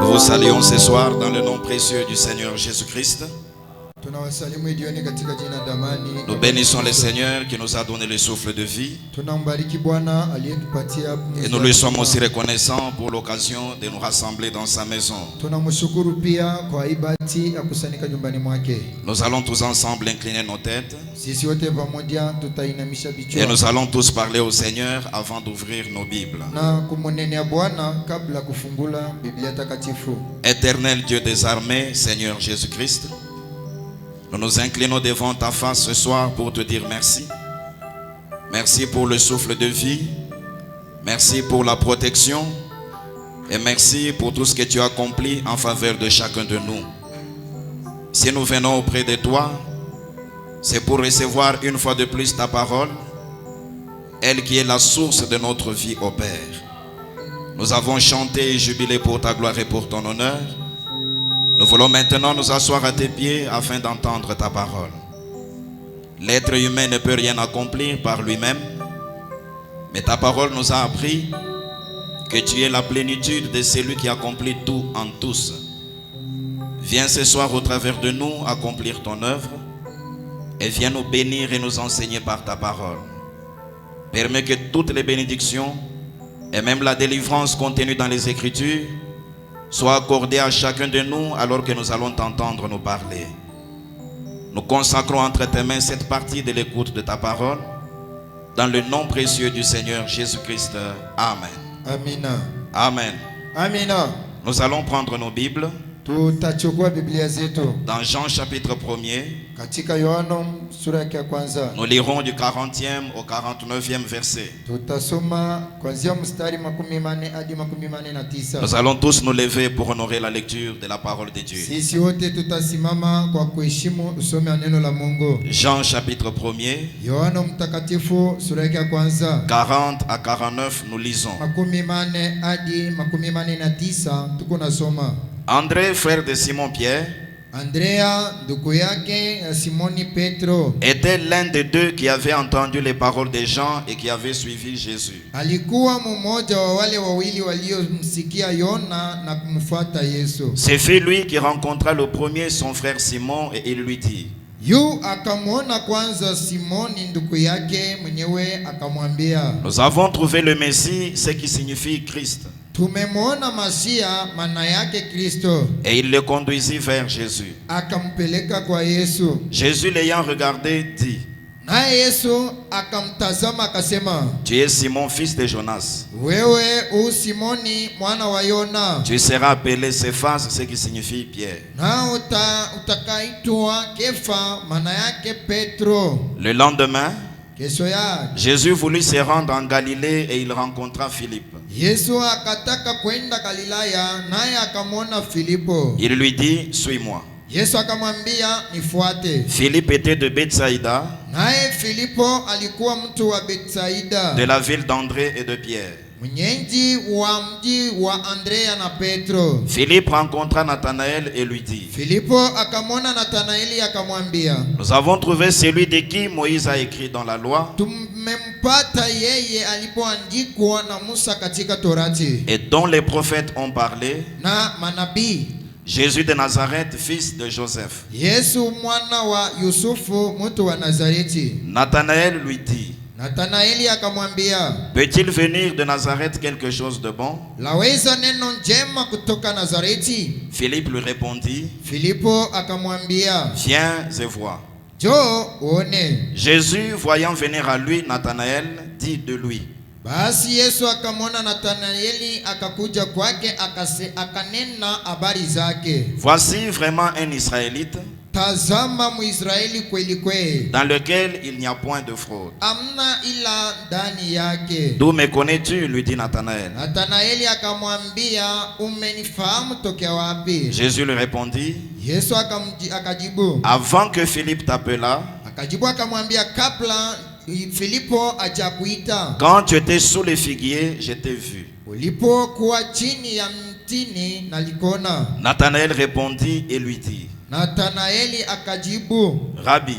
Nous vous saluons ce soir dans le nom précieux du Seigneur Jésus-Christ. Nous bénissons le Seigneur qui nous a donné le souffle de vie. Et nous lui sommes aussi reconnaissants pour l'occasion de nous rassembler dans sa maison. Nous allons tous ensemble incliner nos têtes. Et nous allons tous parler au Seigneur avant d'ouvrir nos Bibles. Éternel Dieu des armées, Seigneur Jésus-Christ, nous nous inclinons devant ta face ce soir pour te dire merci. Merci pour le souffle de vie. Merci pour la protection. Et merci pour tout ce que tu as accompli en faveur de chacun de nous. Si nous venons auprès de toi, c'est pour recevoir une fois de plus ta parole, elle qui est la source de notre vie au Père. Nous avons chanté et jubilé pour ta gloire et pour ton honneur. Nous voulons maintenant nous asseoir à tes pieds afin d'entendre ta parole. L'être humain ne peut rien accomplir par lui-même, mais ta parole nous a appris que tu es la plénitude de celui qui accomplit tout en tous. Viens ce soir au travers de nous accomplir ton œuvre et viens nous bénir et nous enseigner par ta parole. Permets que toutes les bénédictions et même la délivrance contenue dans les Écritures soit accordée à chacun de nous alors que nous allons t'entendre nous parler. Nous consacrons entre tes mains cette partie de l'écoute de ta parole dans le nom précieux du Seigneur Jésus-Christ. Amen. Amina. Amen. Amina. Nous allons prendre nos Bibles dans Jean chapitre 1er. Nous lirons du 40e au 49e verset. Nous allons tous nous lever pour honorer la lecture de la parole de Dieu. Jean chapitre 1er, 40 à 49, nous lisons. André, frère de Simon-Pierre, était l'un des deux qui avait entendu les paroles de Jean et qui avait suivi Jésus. Ce fut lui qui rencontra le premier son frère Simon et il lui dit: nous avons trouvé le Messie, ce qui signifie Christ. Et il le conduisit vers Jésus. Jésus l'ayant regardé dit: tu es Simon, fils de Jonas. Tu seras appelé Céphas, ce qui signifie Pierre. Le lendemain, Jésus voulut se rendre en Galilée et il rencontra Philippe. Il lui dit: suis-moi. Philippe était de Bethsaïda, de la ville d'André et de Pierre. Philippe rencontra Nathanaël et lui dit: nous avons trouvé celui de qui Moïse a écrit dans la loi et dont les prophètes ont parlé, Jésus de Nazareth, fils de Joseph. Nathanaël lui dit: peut-il venir de Nazareth quelque chose de bon? Philippe lui répondit: viens et vois. Jésus, voyant venir à lui Nathanaël, dit de lui: voici vraiment un Israélite dans lequel il n'y a point de fraude. D'où me connais-tu? lui dit Nathanaël. Jésus lui répondit: avant que Philippe t'appelât, quand tu étais sous les figuiers, je t'ai vu. Nathanaël répondit et lui dit: Rabbi,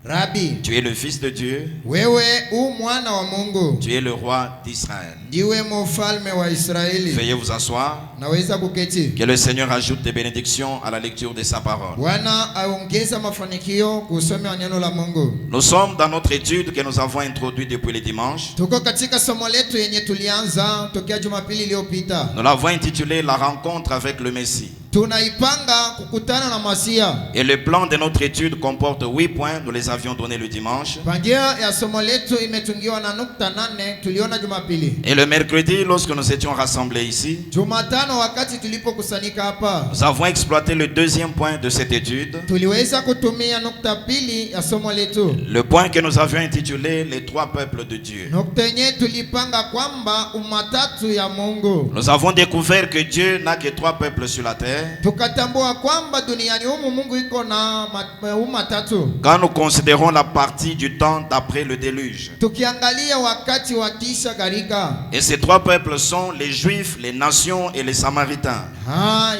Rabi, tu es le Fils de Dieu, wewe u mwana wa Mungu, tu es le roi d'Israël. ndiwe mfalme wa Israeli. Veuillez vous asseoir. Naweza kuketi. Que le Seigneur ajoute des bénédictions à la lecture de sa parole. Bwana aongeza mafanikio kusoma neno la Mungu. Nous sommes dans notre étude que nous avons introduite depuis le dimanche. Tuko katika somo letu yenye tulianza tokea Jumapili iliyopita. Nous l'avons intitulé La rencontre avec le Messie. Tunaipanga kukutana na Masia. Et le plan de notre étude comporte 8 points. Nous les avions donnés le dimanche. Pangio ya somo letu imetungiwa na nukta 8 tuliona Jumapili. Et le mercredi, lorsque nous étions rassemblés ici, Jumatano wakati tulipokusanyika hapa, nous avons exploité le deuxième point de cette étude. tuliweza kutumia nukta pili ya somo letu. Le point que nous avions intitulé Les 3 peuples de Dieu. Nukta yenye tulipanga kwamba umatatu ya Mungu. Nous avons découvert que Dieu n'a que 3 peuples sur la terre. Tukatambua kwamba duniani humu Mungu iko na umatatu. Quand nous considérons la partie du temps d'après le déluge. Tukiangalia wakati wa kisha gharika. Et ces 3 peuples sont les Juifs, les nations et les Samaritains.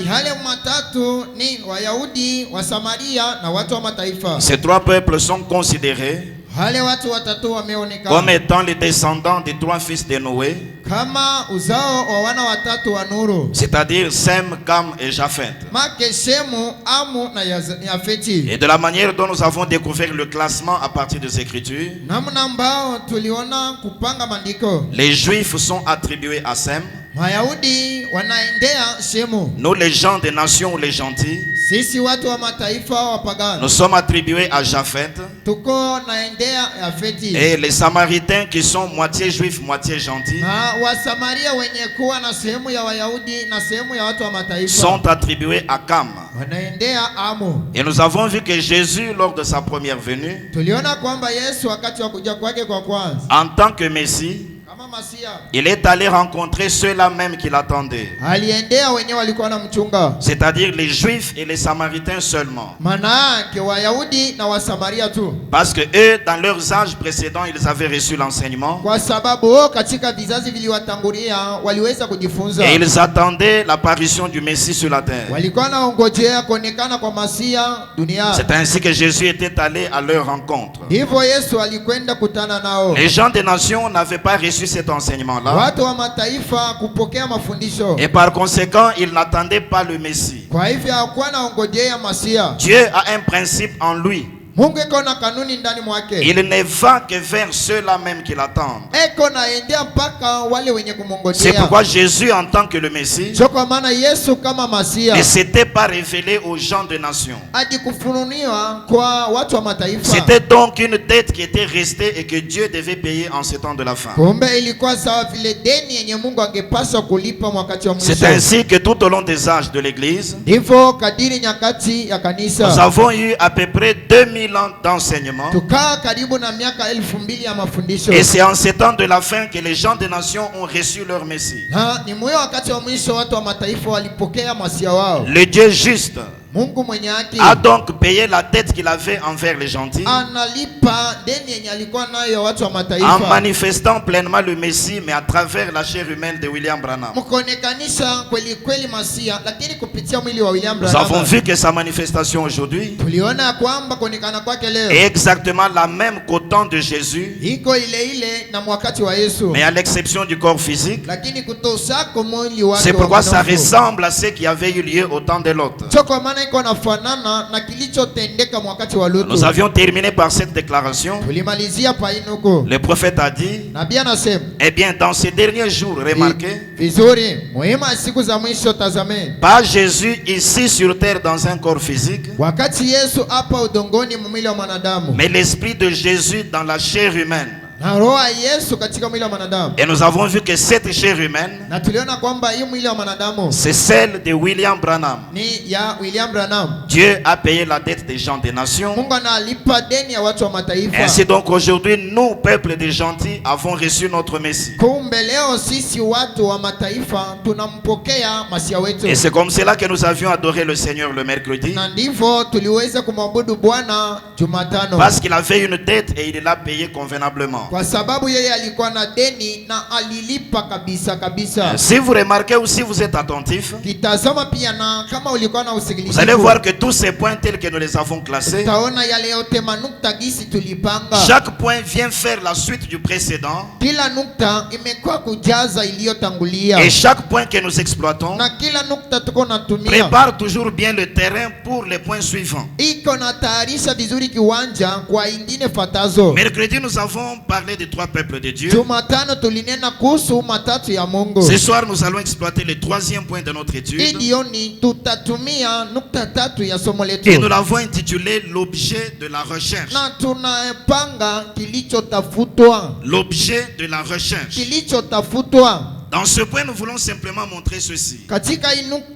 Yale umatatu ni Wayahudi, Wasamaria na watu wa mataifa. Ces 3 peuples sont considérés Wale watu watatu wameonekana comme étant les descendants des 3 fils de Noé, kama uzao wa wana watatu wa Nuru, c'est-à-dire Sem, Cam et Japheth. Make, Shemu, Amu na Yafeti. Et de la manière dont nous avons découvert le classement à partir des Écritures, Namna ambao tuliona kupanga maandiko, les Juifs sont attribués à Sem. Wayahudi wanaendea Shemu. Nous, les gens des nations ou les gentils, Sisi watu wa mataifa wapagani, nous sommes attribués à Japheth. tuko naendea Yafeti. Et les Samaritains qui sont moitié juifs, moitié gentils, Na Wasamaria wenye kuwa na sehemu ya Wayahudi na sehemu ya watu wa mataifa sont attribués à Cam. wanaendea Amu. Et nous avons vu que Jésus, lors de sa première venue, Tuliona kwamba Yesu wakati wa kuja kwake kwa kwanza en tant que Messie, kama Masia, il est allé rencontrer ceux-là même qui l'attendaient. aliendea wenye walikuwa na mchunga, C'est-à-dire les Juifs et les Samaritains seulement. manake Wayahudi na Wasamaria tu, Parce que eux, dans leurs âges précédents, ils avaient reçu l'enseignement. kwa sababu katika vizazi viliwatangulia waliweza kujifunza, Et ils attendaient l'apparition du Messie sur la terre. walikuwa naongojea kuonekana kwa Masia duniani. C'est ainsi que Jésus était allé à leur rencontre. Hivyo Yesu alikwenda kutana nao. Les gens des nations n'avaient pas reçu cet enseignement-là. Watu wa mataifa kupokea mafundisho, Et par conséquent, ils n'attendaient pas le Messie. kwa hivyo hakuwa naongojea Masia. Dieu a un principe en lui. Mungu iko na kanuni ndani mwake. Il ne va que vers ceux-là même qui l'attendent. Eko naendea mpaka wale wenye C'est kumongojea. pourquoi Jésus, en tant que le Messie, Sio kwa maana Yesu kama Masia ne s'était pas révélé aux gens de nations. hadi kufunuliwa kwa watu wa mataifa. C'était donc une dette qui était restée et que Dieu devait payer en ce temps de la fin. Kumbe ilikuwa sawa vile deni yenye Mungu angepaswa kulipa wakati wa C'est mwisho. ainsi que tout au long des âges de l'Église, Ndivyo kadiri nyakati ya nous kanisa avons eu à peu près 2000 ans d'enseignement. tukaa karibu na miaka 2000 ya mafundisho. Et c'est en ce temps de la fin que les gens des nations ont reçu leur Messie. Na ni mwe wakati wa mwisho watu wa mataifa walipokea Masia wao. Le Dieu juste Mungu mwenye haki a donc payé la dette qu'il avait envers les gentils analipa deni yenye alikuwa nayo watu wa en mataifa, manifestant pleinement le Messie, mais à travers la chair humaine de William Branham. mkonekanisha kweli kweli Masia, lakini kupitia mwili wa William Nous avons Branham. vu que sa manifestation aujourd'hui Tuliona kwamba kuonekana kwake leo est exactement la même qu'au temps de Jésus, iko ile ile na wakati wa Yesu, mais à l'exception du corps physique. lakini kutosako mwili wake. C'est pourquoi ça mwanadamu. ressemble à ce qui avait eu lieu au temps de Lot. Sio kwa maana iko nafanana na kilichotendeka wakati wa Lutu. Nous avions terminé par cette déclaration. Tulimalizia painuko. Le prophète a dit, Nabii anasema, eh bien, dans ces derniers jours, remarquez, vizuri, muhimu siku za mwisho tazameni. pas Jésus ici sur terre dans un corps physique, Wakati Yesu hapa udongoni mwili wa mwanadamu, mais l'esprit de Jésus dans la chair humaine. na roho ya Yesu katika mwili wa mwanadamu. Et nous avons vu que cette chair humaine, Na tuliona kwamba hii mwili wa mwanadamu c'est celle de William Branham. ni ya William Branham. Dieu a payé la dette des gens des nations. Mungu analipa deni ya watu wa mataifa. Ainsi donc aujourd'hui, nous, peuple des gentils, avons reçu notre Messie. Kumbe leo sisi watu wa mataifa tunampokea Masia wetu. Et c'est comme cela que nous avions adoré le Seigneur le mercredi. Na ndivyo tuliweza kumwabudu Bwana Jumatano. Parce qu'il avait une dette et il l'a payée convenablement. Kwa sababu yeye alikuwa na deni na alilipa kabisa kabisa. Si vous remarquez ou si vous êtes attentif, Kitazama pia na kama ulikuwa na usikilizaji. vous allez voir que tous ces points tels que nous les avons classés, Utaona yale yote manukta gisi tulipanga. chaque point vient faire la suite du précédent. Kila nukta imekuwa kujaza iliyotangulia. Et chaque point que nous exploitons Na kila nukta tuko natumia. prépare toujours bien le terrain pour les points suivants. Iko na tayarisha vizuri kiwanja kwa ingine fatazo. Mercredi, nous avons parlé des 3 peuples de Dieu. Jumatano tulinena kuhusu matatu ya Mungu. Ce soir, nous allons exploiter le 3e point de notre étude. Idioni tutatumia nukta tatu ya somo letu. Et nous l'avons intitulé l'objet de la recherche. Na tunapanga kilichotafutwa. L'objet de la recherche. Kilichotafutwa. Dans ce point, nous voulons simplement montrer ceci. Katika hii nukta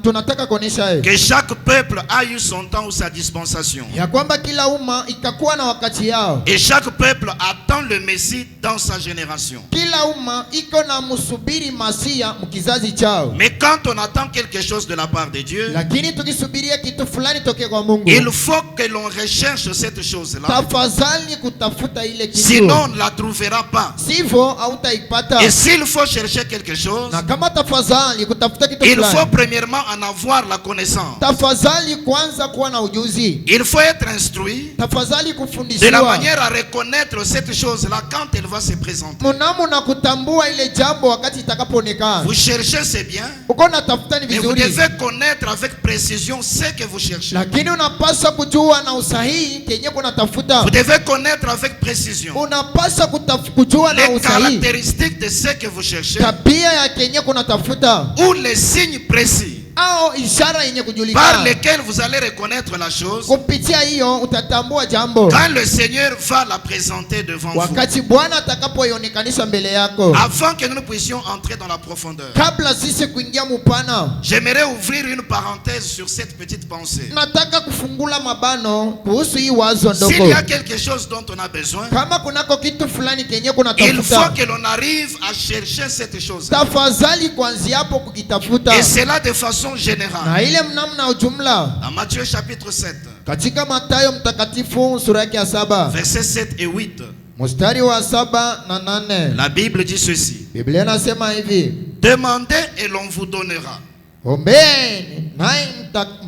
tunataka kuonesha Que chaque peuple a eu son temps ou sa dispensation. ya kwamba kila umma ikakuwa na wakati yao. Et chaque peuple attend le Messie dans sa génération. Kila umma iko na musubiri masia mkizazi chao. Mais quand on attend quelque chose de la part de Dieu, Lakini tukisubiria kitu fulani toke kwa Mungu, il faut que l'on recherche cette chose-là. tafadhali kutafuta ile kitu. Sinon, on ne la trouvera pas. Sivyo hautaipata. Et s'il faut chercher quelque chose, Na kama tafadhali kutafuta kitu il faut fulani, premièrement en avoir la connaissance. tafadhali kwanza kuwa na ujuzi. Il faut être instruit Tafadhali de la kufundishwa manière à reconnaître cette chose-là quand elle va se présenter. mnamo na kutambua ile jambo wakati itakapoonekana. Vous cherchez, c'est bien, Uko natafuta ni mais vous vizuri, devez connaître avec précision ce que vous cherchez. lakini unapaswa kujua na usahihi kenye kunatafuta. Vous devez connaître avec précision Unapaswa kujua na les usahihi caractéristiques de ce que vous cherchez tabia ya kenye kunatafuta ou les signes précis au ishara yenye par kujulikana. lesquels vous allez reconnaître la chose Kupitia hiyo utatambua jambo quand le Seigneur va la présenter devant vous. wakati Bwana atakapoionekanisha mbele yako. Avant que nous puissions entrer dans la profondeur, Kabla sisi kuingia mupana, j'aimerais ouvrir une parenthèse sur cette petite pensée. nataka kufungula mabano kuhusu hii wazo S'il ndogo. y a quelque chose dont on a besoin, Kama kunako kitu fulani kenye il faut kunatafuta, que l'on arrive à chercher cette chose. tafadhali kwanzia hapo kukitafuta. Et cela de façon générale. Na ile mnamna ujumla Dans Matthieu chapitre 7, katika Mathayo mtakatifu sura yake ya 7 versets 7 et 8, mstari wa 7 na 8, la Bible dit ceci. Biblia inasema hivi: Demandez et l'on vous donnera. ombeni naye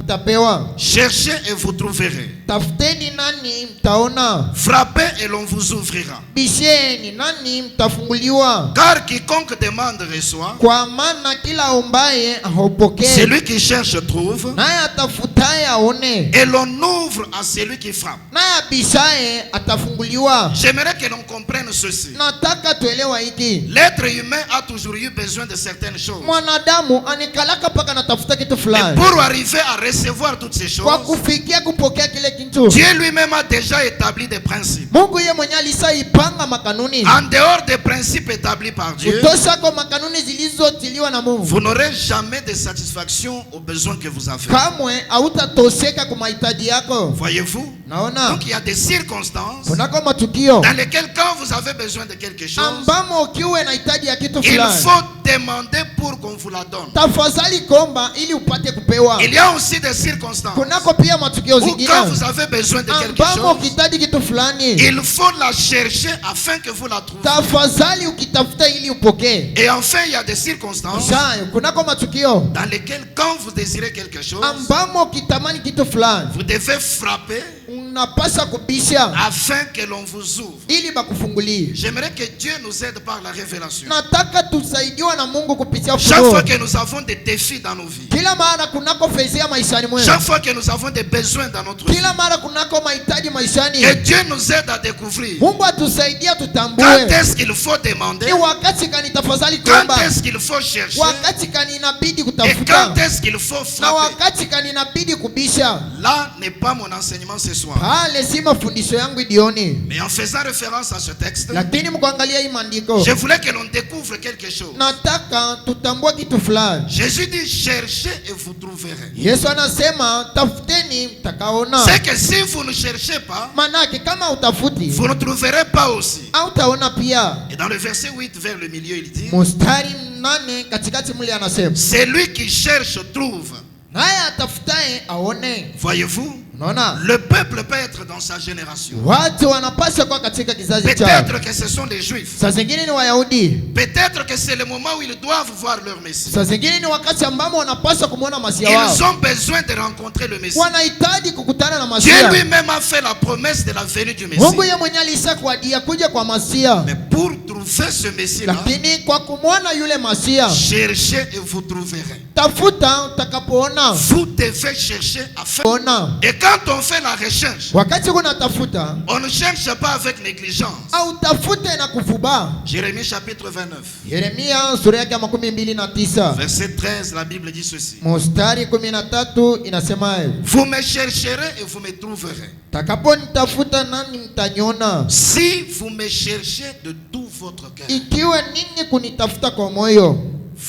mtapewa, Cherchez et vous trouverez. tafuteni nani mtaona, Frappez et l'on vous ouvrira. bisheni nani mtafunguliwa. Car quiconque demande reçoit. Kwa maana kila ombaye ahupokee, Celui qui cherche trouve. naye atafutaye aone, Et l'on ouvre à celui qui frappe. naye abishaye atafunguliwa. J'aimerais que l'on comprenne ceci. Nataka tuelewa hiki, L'être humain a toujours eu besoin de certaines choses. mwanadamu anikalaka paka natafuta kitu Et fulani. pour arriver à recevoir toutes ces Kwa choses, kufikia kupokea kile kitu, Dieu lui-même a déjà établi des principes. Mungu ye mwenye alisaipanga makanuni. En dehors des principes établis par Dieu, Kutosha kwa makanuni zilizotiliwa na Mungu, vous n'aurez jamais de satisfaction aux besoins que vous avez. kamwe hautatosheka kwa mahitaji yako. Voyez-vous? Naona Donc il y a des circonstances kunako matukio dans lesquelles quand vous avez besoin de quelque chose, ambamo ukiwe na hitaji ya kitu il fulani, faut demander pour qu'on vous la donne. tafadhali komba ili upate kupewa. Il y a aussi des circonstances Kunako pia matukio où zingine quand vous avez besoin de quelque ambamo chose, ukihitaji kitu fulani, il faut la chercher afin que vous la trouviez. tafadhali ukitafuta ili upokee. Et enfin, il y a des circonstances Shayo, kunako matukio dans lesquelles quand vous désirez quelque chose, ambamo ukitamani kitu fulani, vous devez frapper unapasa kubisha afin que l'on vous ouvre. ili bakufungulie. J'aimerais que Dieu nous aide par la révélation. Nataka tusaidiwe na Mungu kupitia Chaque ufunuo. fois que nous avons des défis dans nos vies, Kila mara kunako fezea maishani mwetu, chaque fois que nous avons des besoins dans notre vie, kila mara kunako mahitaji maishani, que Dieu nous aide à découvrir Mungu atusaidia tutambue quand est-ce qu'il faut demander, ni wakati gani tafadhali quand kuomba, est-ce qu'il faut chercher wakati gani inabidi et kutafuta, quand est-ce qu'il faut na frapper. wakati gani inabidi kubisha. Là n'est pas mon enseignement ce soir. Pale si mafundisho yangu idioni, Mais en faisant référence à ce texte, lakini mkuangalia hii maandiko, je voulais que l'on découvre quelque chose. nataka tutambue kitu fulani. Jésus dit cherchez et vous trouverez. Yesu anasema tafuteni mtakaona. C'est que si vous ne cherchez pas, Manake kama utafuti vous ne trouverez pas aussi. hautaona pia. Et dans le verset 8 vers le milieu, il dit, Mstari 8 katikati mle anasema celui qui cherche trouve. naye atafutaye aone. Voyez-vous? Unaona? Le peuple peut être dans sa génération. Watu wanapaswa kwa katika kizazi chao. Peut-être que ce sont des juifs. Saa zingine ni Wayahudi. Peut-être que c'est le moment où ils doivent voir leur Messie. Saa zingine ni wakati ambamo wanapaswa kumuona Masia wao. Ils ont besoin de rencontrer le Messie. Wanahitaji kukutana na Dieu Masia. lui-même a fait la promesse de la venue du Messie. Mungu yeye mwenyewe alishakuadia kuja kwa Masia. Mais pour trouver ce Messie-là, Lakini kwa kumwona yule Masia, cherchez et vous trouverez. tafuta utakapoona. Vous devez chercher à faire. Ona. Et quand on fait la recherche, Wakati kuna tafuta, on ne cherche pas avec négligence. au tafute na kufuba. Jérémie chapitre 29, Yeremia sura yake ya 29. verset 13, la Bible dit ceci. Mstari 13 inasema hivi. Vous me chercherez et vous me trouverez. Takaponitafuta nani mtaniona. Si vous me cherchez de tout votre cœur. Ikiwa ninyi kunitafuta kwa moyo.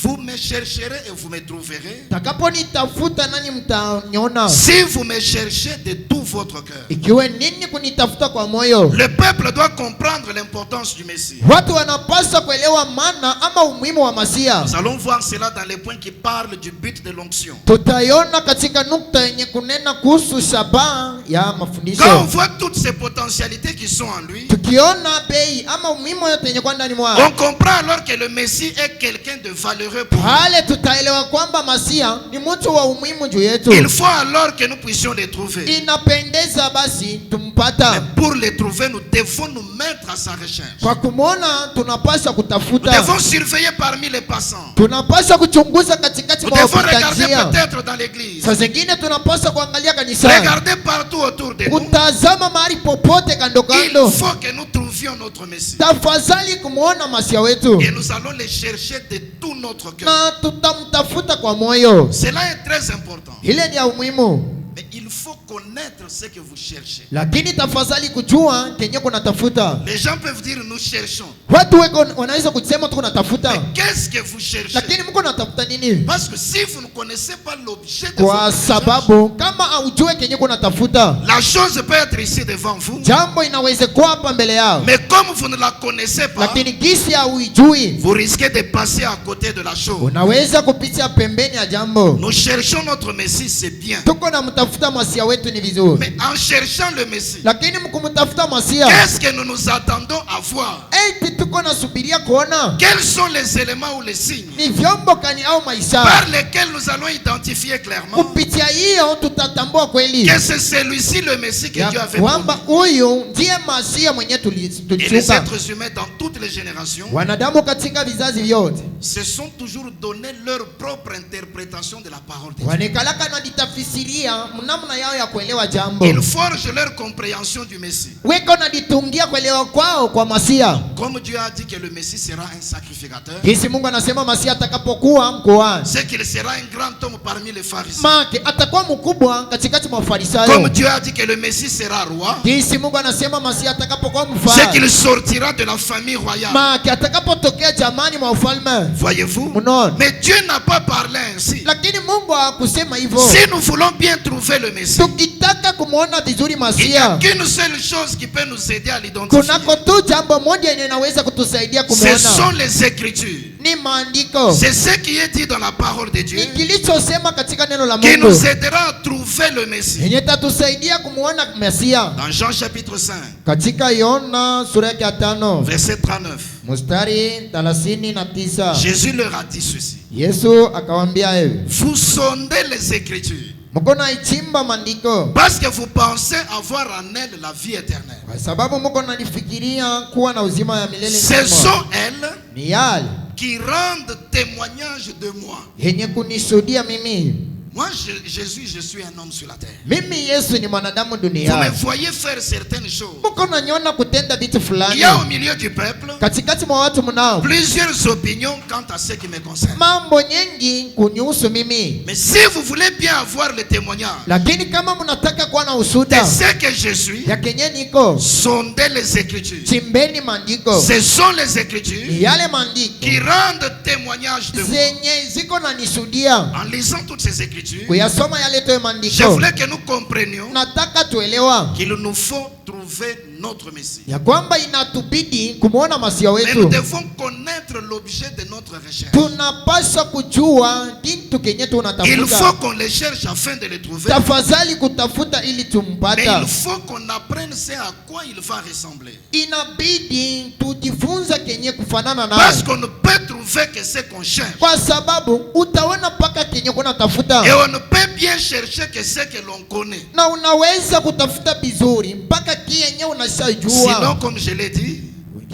Vous me chercherez et vous me trouverez. Takaponitafuta nani mtaniona. Si vous me cherchez de tout votre cœur. Ikiwa ninyi kunitafuta kwa moyo. Le peuple doit comprendre l'importance du Messie. Watu wanapaswa kuelewa maana ama umuhimu wa Masia. Nous allons voir cela dans les points qui parlent du but de l'onction. Tutaiona katika nukta yenye kunena kuhusu shabaha ya mafundisho. Quand on voit toutes ces potentialités qui sont en lui, Tukiona bei ama umuhimu yote yenye kwa ndani mwao. on comprend alors que le Messie est quelqu'un de valeureux pour nous. Pale tutaelewa kwamba Masia ni mtu wa umuhimu juu yetu. Il faut alors que nous puissions les trouver. Inapendeza basi Mais tumpata. pour les trouver, nous devons nous mettre à sa recherche. Kwa kumwona tunapaswa Nous kutafuta. devons surveiller parmi les passants. Tunapaswa kuchunguza katikati Nous mwa devons wapita regarder njia. peut-être dans l'église. Saa zingine tunapaswa kuangalia kanisani. Regarder partout autour de nous. Kutazama mahali popote kando Il kando. faut que nous trouvions notre Messie. Tafadhali kumwona Masia wetu. Et nous allons les chercher de tout notre cœur. Na tutamtafuta kwa moyo. Cela est très important. Ile ni ya umuhimu. Mais il faut connaître ce que vous cherchez. Lakini tafadhali kujua kenye kunatafuta. Les gens peuvent dire nous cherchons. Watu weko wanaweza kusema tu kunatafuta. Mais qu'est-ce que vous cherchez? Lakini mko natafuta nini? Parce que si vous ne connaissez pas l'objet de Kwa votre recherche, sababu kama haujue kenye kunatafuta, la chose peut être ici devant vous. jambo inaweza kuwa hapa mbele yao. Mais comme vous ne la connaissez pas, Lakini gisi hauijui, vous risquez de passer à côté de la chose. unaweza kupitia pembeni ya jambo. Nous cherchons notre Messie, c'est bien. Tuko na mtafuta Masia wetu ni vizuri. Mais en cherchant le Messie, Lakini mkumtafuta Masia, qu'est-ce que nous nous attendons à voir? eti tuko nasubiria kuona Quels sont les éléments ou les signes ni vyombo kani au maisha. par lesquels nous allons identifier clairement Kupitia hiyo tutatambua kweli que c'est celui-ci le Messie que ya Dieu avait kwamba promis. huyu ndiye Masia mwenye Et les tulichuka. êtres humains dans toutes les générations Wanadamu katika vizazi vyote se sont toujours donné leur propre interprétation de la parole de Dieu. wanakalaka na ditafisiria mnamna yao ya kuelewa jambo. Ils forgent leur compréhension du Messie. Weko na ditungia kuelewa kwao kwa Masia. Comme Dieu a dit que le Messie sera un sacrificateur, Kisi Mungu anasema Masia atakapokuwa mkoani, c'est qu'il sera un grand homme parmi les pharisiens. make atakuwa mkubwa katikati mwa Comme Farisayo. Dieu a dit que le Messie sera roi, Kisi Mungu anasema Masia atakapokuwa c'est mfalme, qu'il sortira de la famille royale. make atakapotokea jamani mwa ufalme. Voyez-vous? Mnaona? Mais Dieu n'a pas parlé ainsi. Lakini Mungu hakusema hivyo. Si nous voulons bien trouver le Messie, Tukitaka kumuona vizuri il n'y a Masia, qu'une seule chose qui peut nous aider à l'identifier. kunako tu jambo moja yenye inaweza kutusaidia Ce sont kumuona, les Écritures. ni maandiko. C'est ce qui est dit dans la parole de Dieu Ni kilichosema katika neno la qui Mungu nous aidera à trouver le Messie. yenye tatusaidia kumuona Masia. Dans Jean chapitre 5, Katika Yohana sura yake ya 5 verset 39, mstari 39, Jésus leur a dit ceci. Yesu akawaambia hivi, Vous sondez les Écritures mko naichimba maandiko parce que vous pensez avoir en elles la vie éternelle. kwa sababu mko nalifikiria kuwa na uzima ya milele. Ce ndani mwao. sont elles Ni yale qui rendent témoignage de moi. yenye kunishuhudia mimi. Moi, Jésus, je suis un homme sur la terre. Mimi Yesu ni mwanadamu Vous me duniani. voyez faire certaines choses. Mko nanyona kutenda vitu Il fulani y a au milieu du peuple katikati mwa watu mnao plusieurs opinions quant à ce qui me concerne. mambo nyingi kunihusu mimi, Mais si vous voulez bien avoir le témoignage lakini kama mnataka kuwa na de ushuhuda ce que je suis, ya kenye niko, sondez les Écritures. chimbeni maandiko. Ce sont les Écritures Ni yale maandiko qui rendent témoignage de moi. zenye ziko na nishuhudia. En lisant toutes ces Écritures, Kuyasoma yale toe je maandiko, voulais que nous comprenions nataka tuelewa qu'il nous faut trouver notre Messie. ya kwamba inatubidi kumuona masia Mais nous wetu. devons connaître l'objet de notre recherche. Tunapaswa kujua kitu kenye Il faut tunatafuta. qu'on les cherche afin de les trouver. Tafadhali kutafuta ili Mais tumpata. il faut qu'on apprenne c'est à quoi il va ressembler. Inabidi tujifunze kenye kufanana Parce naye, qu'on ne peut trouver que ce qu'on cherche. kwa sababu utaona mpaka kenye kuna Et tafuta, on ne peut bien chercher que ce que l'on connaît. na unaweza kutafuta vizuri mpaka kenye Sinon, unashajua. comme je l'ai dit,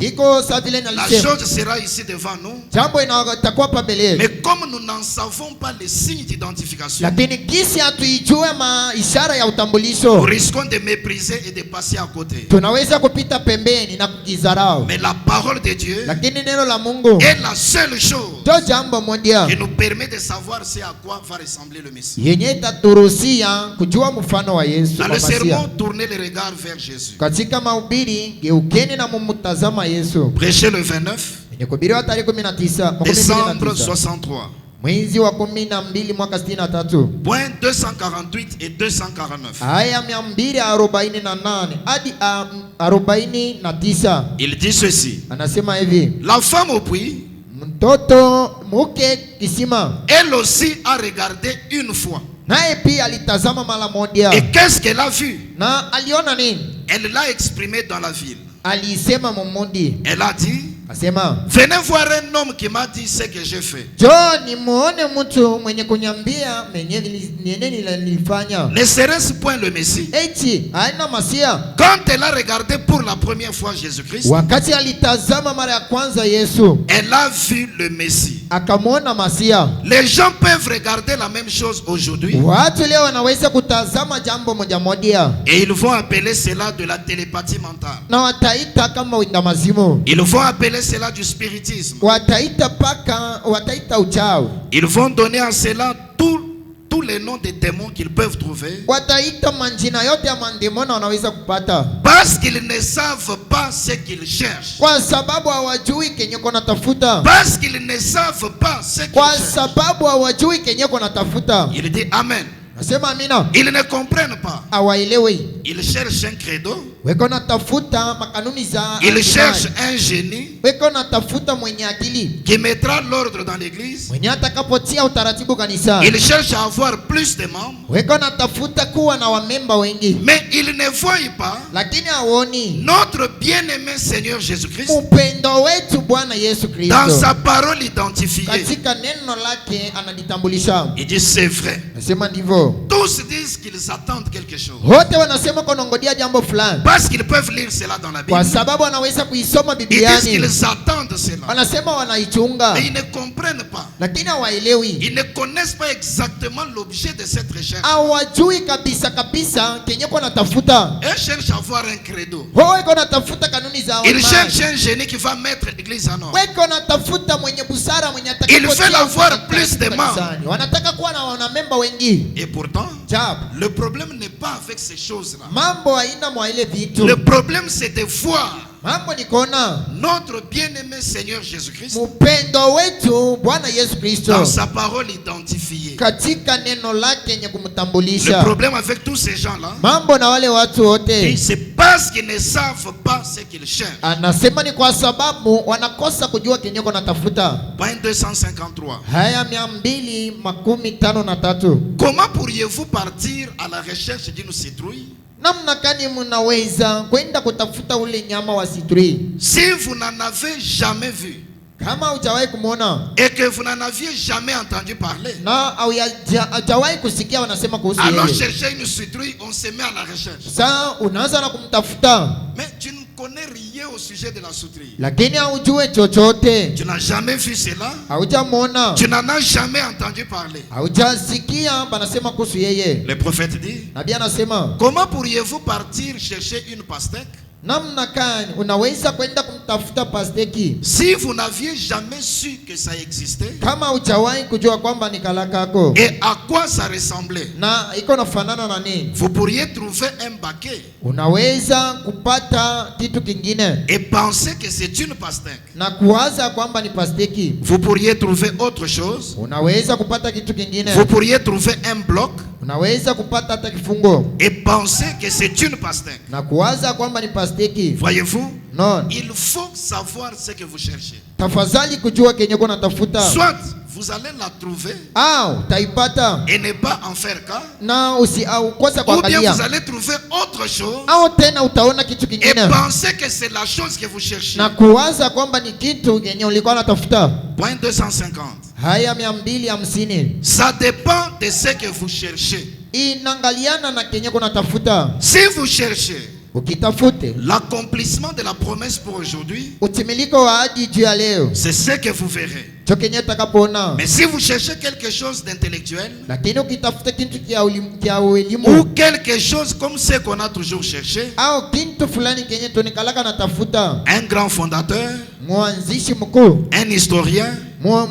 Iko saa vile la nalisema, chose sera ici devant nous. jambo itakuwa hapa mbele yetu, Mais comme nous n'en savons pas les signes d'identification, lakini kisi hatuijue ishara ya nous utambulisho, risquons de mépriser et de passer à côté. tunaweza kupita pembeni na kukizarau. Mais la parole de Dieu Lakini neno la Mungu est la seule chose ndio jambo moja qui nous permet de savoir c'est à quoi va ressembler le Messie. yenye itaturuhusia kujua mfano wa Yesu Dans wa le sermon, Masia. tournez le regard vers Jésus. Katika mahubiri geukeni na mumtazama Yesu. Prêchez le 29 Yenye kuhubiriwa tarehe 19 décembre 63. mwezi wa 12 mwaka 63, Point 248 et 249. aya 248 hadi 49. Il dit ceci. Anasema hivi: La femme au puits, mtoto mke kisima, elle aussi a regardé une fois. naye pia alitazama mara moja. Et qu'est-ce qu'elle a vu? Na aliona nini? Elle l'a exprimé dans la ville. Alisema mumundi, Elle a dit, asema venez voir un homme qui m'a dit ce que j'ai fait. John, muone mtu mwenye kunyambia menye nilifanya. Ne serait-ce point le Messie? Eti haina Masia. Quand elle a regardé pour la première fois Jésus-Christ, Wakati alitazama mara ya kwanza Yesu, elle a vu le Messie. akamwona Masia. Les gens peuvent regarder la même chose aujourd'hui Watu leo wanaweza kutazama jambo moja moja et ils vont appeler cela de la télépathie mentale. na wataita kama winda mazimu, Ils vont appeler cela du spiritisme. wataita uchawi, Ils vont donner à cela tous les noms des démons qu'ils peuvent trouver wataita manjina yote ya mandemona wanaweza kupata, parce qu'ils ne savent pas ce qu'ils cherchent. kwa sababu hawajui kenye kona tafuta, Parce qu'ils ne savent pas ce qu'ils kwa cherchent. sababu hawajui kenye kona tafuta. Il dit Amen. Nasema amina. Ils ne comprennent pas. Hawaelewi, Ils cherchent un credo. weko natafuta makanuni za Ils imani. cherchent un génie Weko natafuta mwenye akili, qui mettra l'ordre dans l'église. mwenye atakapotia utaratibu kanisa. Ils cherchent à avoir plus de membres. Weko natafuta kuwa na wamemba wengi, Mais ils ne voient pas lakini haoni notre bien-aimé Seigneur Jésus-Christ upendo wetu Bwana Yesu dans Kristo. sa parole identifiée. Katika neno lake analitambulisha. Il dit c'est vrai. Nasema ndivyo. Tous disent qu'ils attendent quelque chose. Wote wanasema konongodia jambo fulani, Parce qu'ils peuvent lire cela dans la Bible. kwa sababu wanaweza kuisoma Ils disent Biblia. qu'ils attendent cela. Wanasema wanaichunga, Mais ils ne comprennent pas. lakini hawaelewi. Ils ne connaissent pas exactement l'objet de cette recherche. Hawajui kabisa kenye kwa natafuta. Ils cherchent à avoir un credo. Wao iko natafuta kanuni za Ils imani. cherchent un génie qui va mettre l'église en ordre. Weko natafuta mwenye busara mwenye Ils veulent avoir plus de membres. membres. Wanataka kuwa na wanamemba wengi. Et pourtant, Jab. le problème n'est pas avec ces choses-là. Mambo haina mwa ile vitu. Le problème, c'est de voir Mambo ni kuona notre bien-aimé Seigneur Jésus-Christ mpendo wetu Bwana Yesu Kristo dans sa parole identifiée. katika neno lake yenye Le kumtambulisha. problème avec tous ces gens-là, Mambo na wale watu wote, c'est parce qu'ils ne savent pas ce qu'ils cherchent. anasema ni kwa sababu wanakosa kujua kenye ko natafuta. Point 253. Haya 253. Comment pourriez-vous partir à la recherche d'une citrouille Namna gani mnaweza kwenda kutafuta ule nyama wa citrouille si vous n'en avez jamais vu kama hujawahi kumuona et que vous n'en aviez jamais entendu parler? na hujawahi kusikia wanasema kuhusu Alors yeye? chercher une citrouille, on se met à la recherche. Sasa unaanza na kumtafuta, Mais tu ne connais rien au sujet de la citrouille. lakini haujue chochote, Tu n'as jamais vu cela. haujamuona, Tu n'en as jamais entendu parler. haujasikia banasema kuhusu yeye. Le prophète dit, Nabii anasema comment pourriez-vous partir chercher une pastèque namna gani unaweza kwenda unatafuta pasteki, si vous n'aviez jamais su que ça existait kama hujawahi kujua kwamba ni kalakako et à quoi ça ressemblait, na iko nafanana na nini, vous pourriez trouver un baquet unaweza kupata kitu kingine et penser que c'est une pastèque. na kuwaza kwamba ni pasteki. Vous pourriez trouver autre chose. Unaweza kupata kitu kingine, Vous pourriez trouver un bloc unaweza kupata hata kifungo et penser que c'est une pastèque. na kuwaza kwamba ni pasteki. Voyez-vous, Non, il faut savoir ce que vous cherchez. tafadhali kujua kenye uko natafuta, Soit vous allez la trouver au utaipata et ne pas en faire cas, na usikose ou bien kuangalia, vous allez trouver autre chose au tena utaona kitu et kingine penser que c'est la chose que vous cherchez. na kuwaza kwamba ni kitu kenye ulikuwa unatafuta. Point 250. Haya 250 Ça dépend de ce que vous cherchez. inangaliana na kenye kunatafuta. Si vous cherchez Ukitafute l'accomplissement de la promesse pour aujourd'hui, utimiliko wa ahadi juu ya leo, c'est ce que vous verrez. cho kenye utakapoona. Mais si vous cherchez quelque chose d'intellectuel Lakini ukitafuta kitu kia ou elimu quelque chose comme ce qu'on a toujours cherché, au kitu fulani kenye tunikalaka natafuta, un grand fondateur, mwanzishi mkuu, un historien,